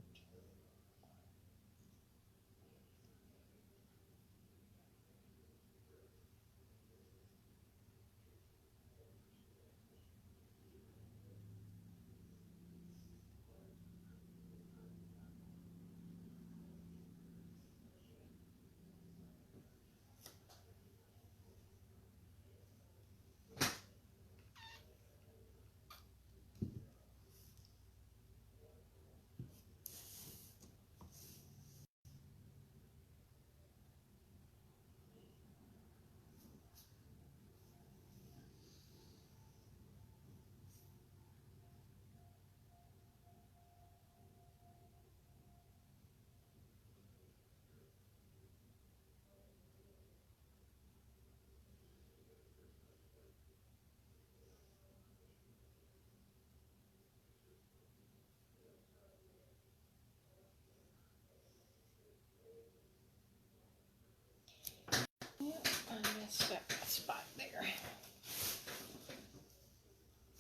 Yep, I messed up that spot there.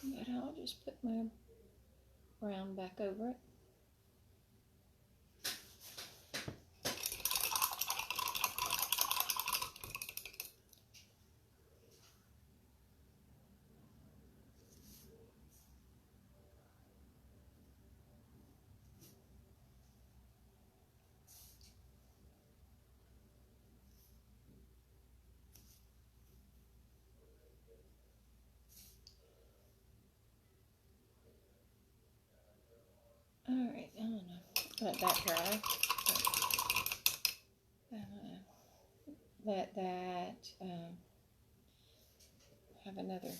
But I'll just put my brown back over it. Alright, I'm gonna let that dry. I'm gonna let that have another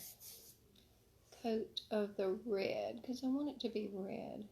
coat of the red because I want it to be red.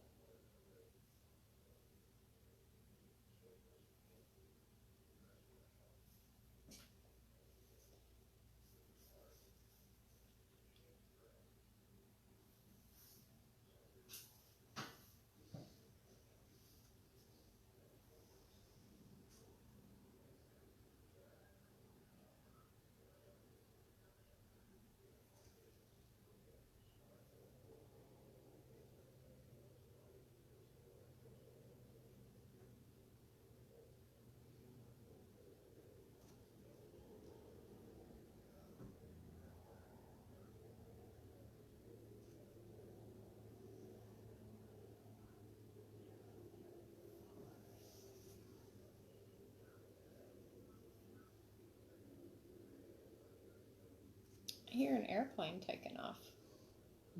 I hear an airplane taking off.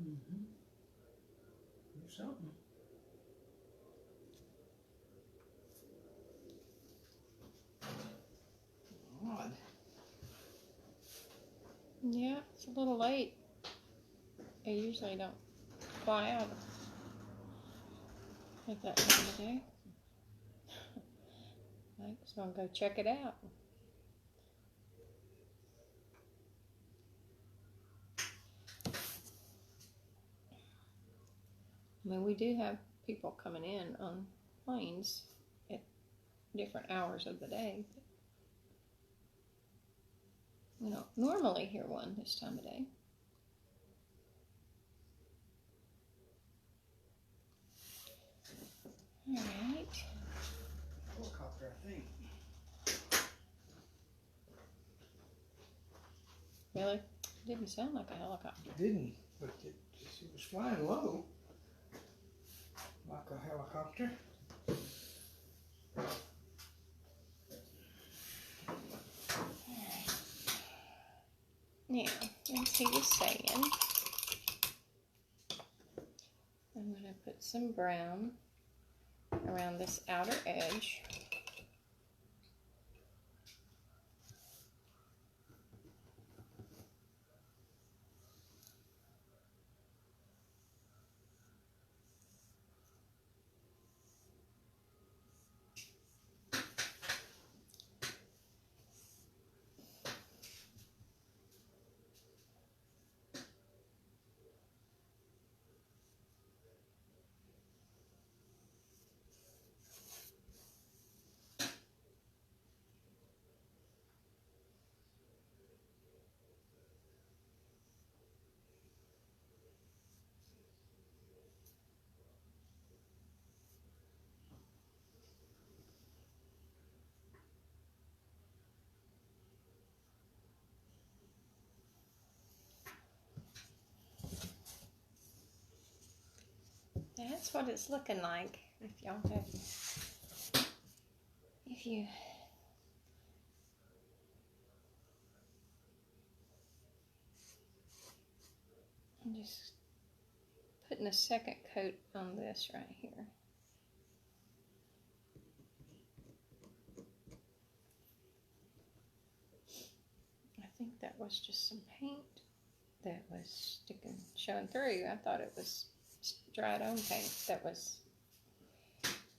Mm-hmm. Do something. Odd. Yeah, it's a little late. They usually don't fly out at that time of day. Mike's gonna go check it out. I mean, we do have people coming in on planes at different hours of the day. We don't normally hear one this time of day. All right. Helicopter, I think. Really? Didn't sound like a helicopter. It didn't, but it was flying low like a helicopter. Now, as he was saying, I'm going to put some brown around this outer edge. That's what it's looking like. If y'all have, if you I'm just putting a second coat on this right here. I think that was just some paint that was showing through. I thought it was dried on paint that was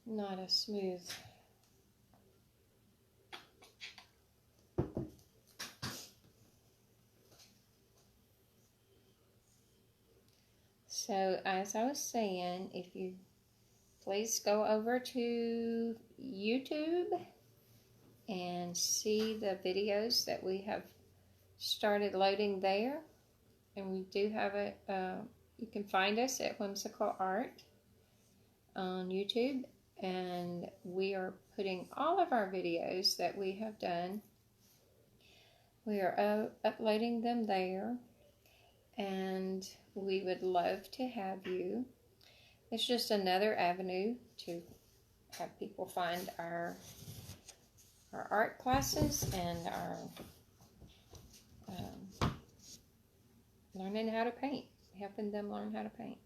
not a smooth. So as I was saying, if you please go over to YouTube and see the videos that we have started loading there. And we do have it, you can find us at Whimsical Art on YouTube. And we are putting all of our videos that we have done, we are uploading them there. And we would love to have you. It's just another avenue to have people find our art classes and our learning how to paint, helping them learn how to paint.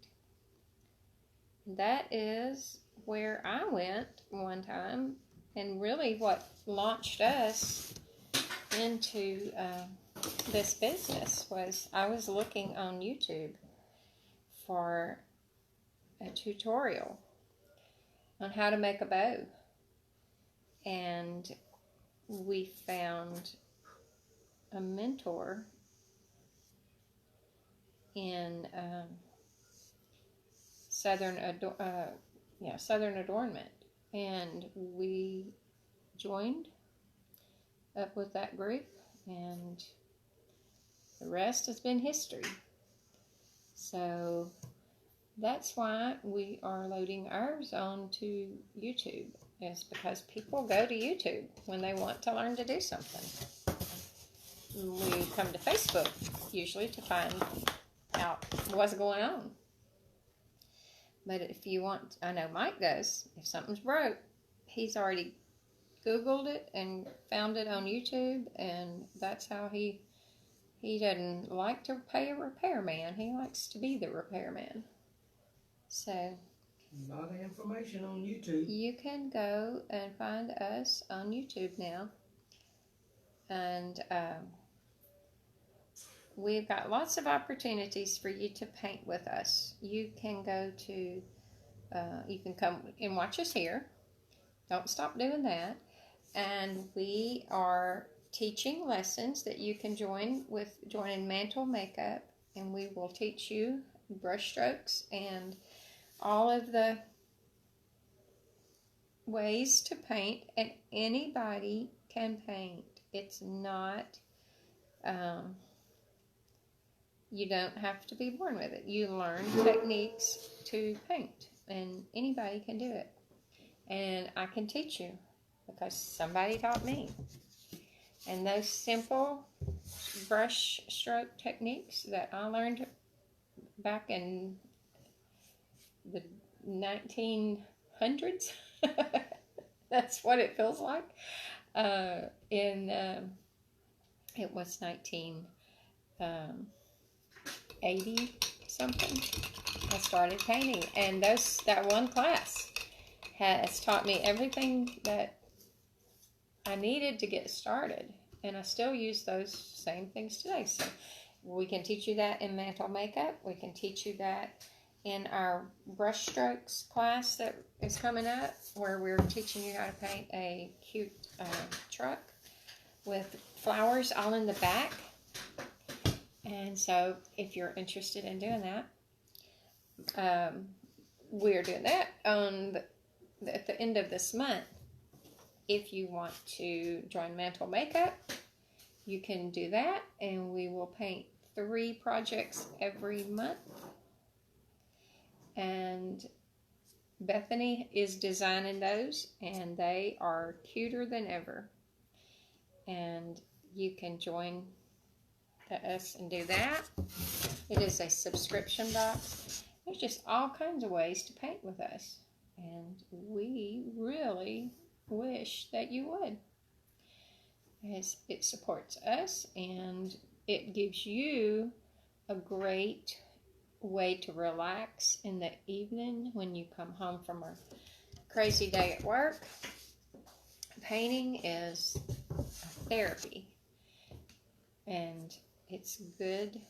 That is where I went one time, and really what launched us into this business was I was looking on YouTube for a tutorial on how to make a bow, and we found a mentor in Southern Adornment, and we joined up with that group, and the rest has been history. So that's why we are loading ours onto YouTube, is because people go to YouTube when they want to learn to do something. We come to Facebook usually to find out what's going on. But if you want, I know Mike does, if something's broke, he's already Googled it and found it on YouTube, and that's how he doesn't like to pay a repairman. He likes to be the repairman. So a lot of information on YouTube. You can go and find us on YouTube now, and we've got lots of opportunities for you to paint with us. You can go to, you can come and watch us here. Don't stop doing that. And we are teaching lessons that you can join in Mantle Makeup, and we will teach you brush strokes and all of the ways to paint, and anybody can paint. It's not, you don't have to be born with it. You learn techniques to paint, and anybody can do it. And I can teach you because somebody taught me. And those simple brush stroke techniques that I learned back in the 1900s. That's what it feels like. It was 1980 something. I started painting, and that one class has taught me everything that I needed to get started, and I still use those same things today. So we can teach you that in mantle makeup. We can teach you that in our brush strokes class that is coming up, where we're teaching you how to paint a cute truck with flowers all in the back. And so if you're interested in doing that, we're doing that at the end of this month. If you want to join Mantle Makeup, you can do that, and we will paint 3 projects every month. And Bethany is designing those, and they are cuter than ever. And you can join us and do that. It is a subscription box. There's just all kinds of ways to paint with us, and we really wish that you would, as it supports us and it gives you a great way to relax in the evening when you come home from a crazy day at work. Painting is a therapy, and it's good.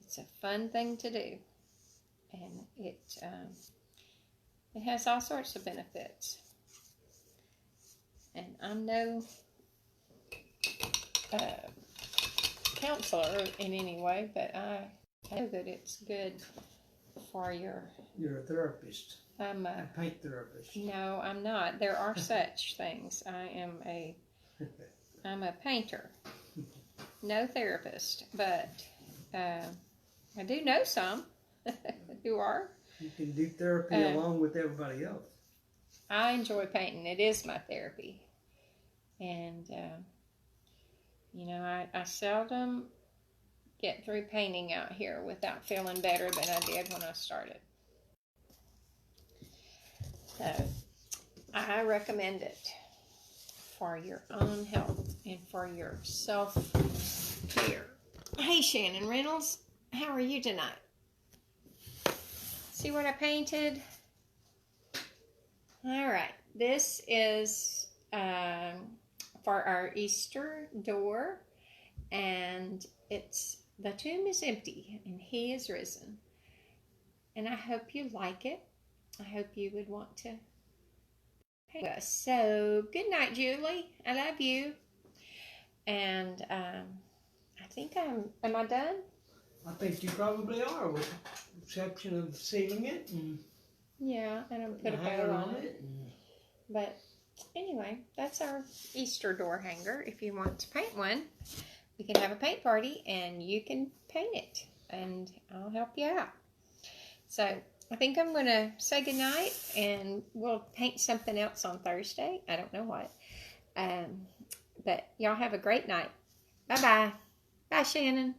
It's a fun thing to do, and it has all sorts of benefits. And I'm no counselor in any way, but I know that it's good for your... You're a therapist. I'm a paint therapist. No, I'm not. There are such things. I'm a painter, no therapist, but I do know some who are. You can do therapy along with everybody else. I enjoy painting. It is my therapy. And, I seldom get through painting out here without feeling better than I did when I started. So, I recommend it for your own health and for your self-care. Hey, Shannon Reynolds, how are you tonight? See what I painted? All right, this is for our Easter door, and the tomb is empty and he is risen. And I hope you like it. I hope you would want to paint us. So good night, Julie. I love you. And I think am I done? I think you probably are, with the exception of sealing it and yeah, and I'm put a bow on it. But anyway, that's our Easter door hanger. If you want to paint one, we can have a paint party and you can paint it, and I'll help you out. So I think I'm going to say goodnight, and we'll paint something else on Thursday. I don't know what. But y'all have a great night. Bye-bye. Bye, Shannon.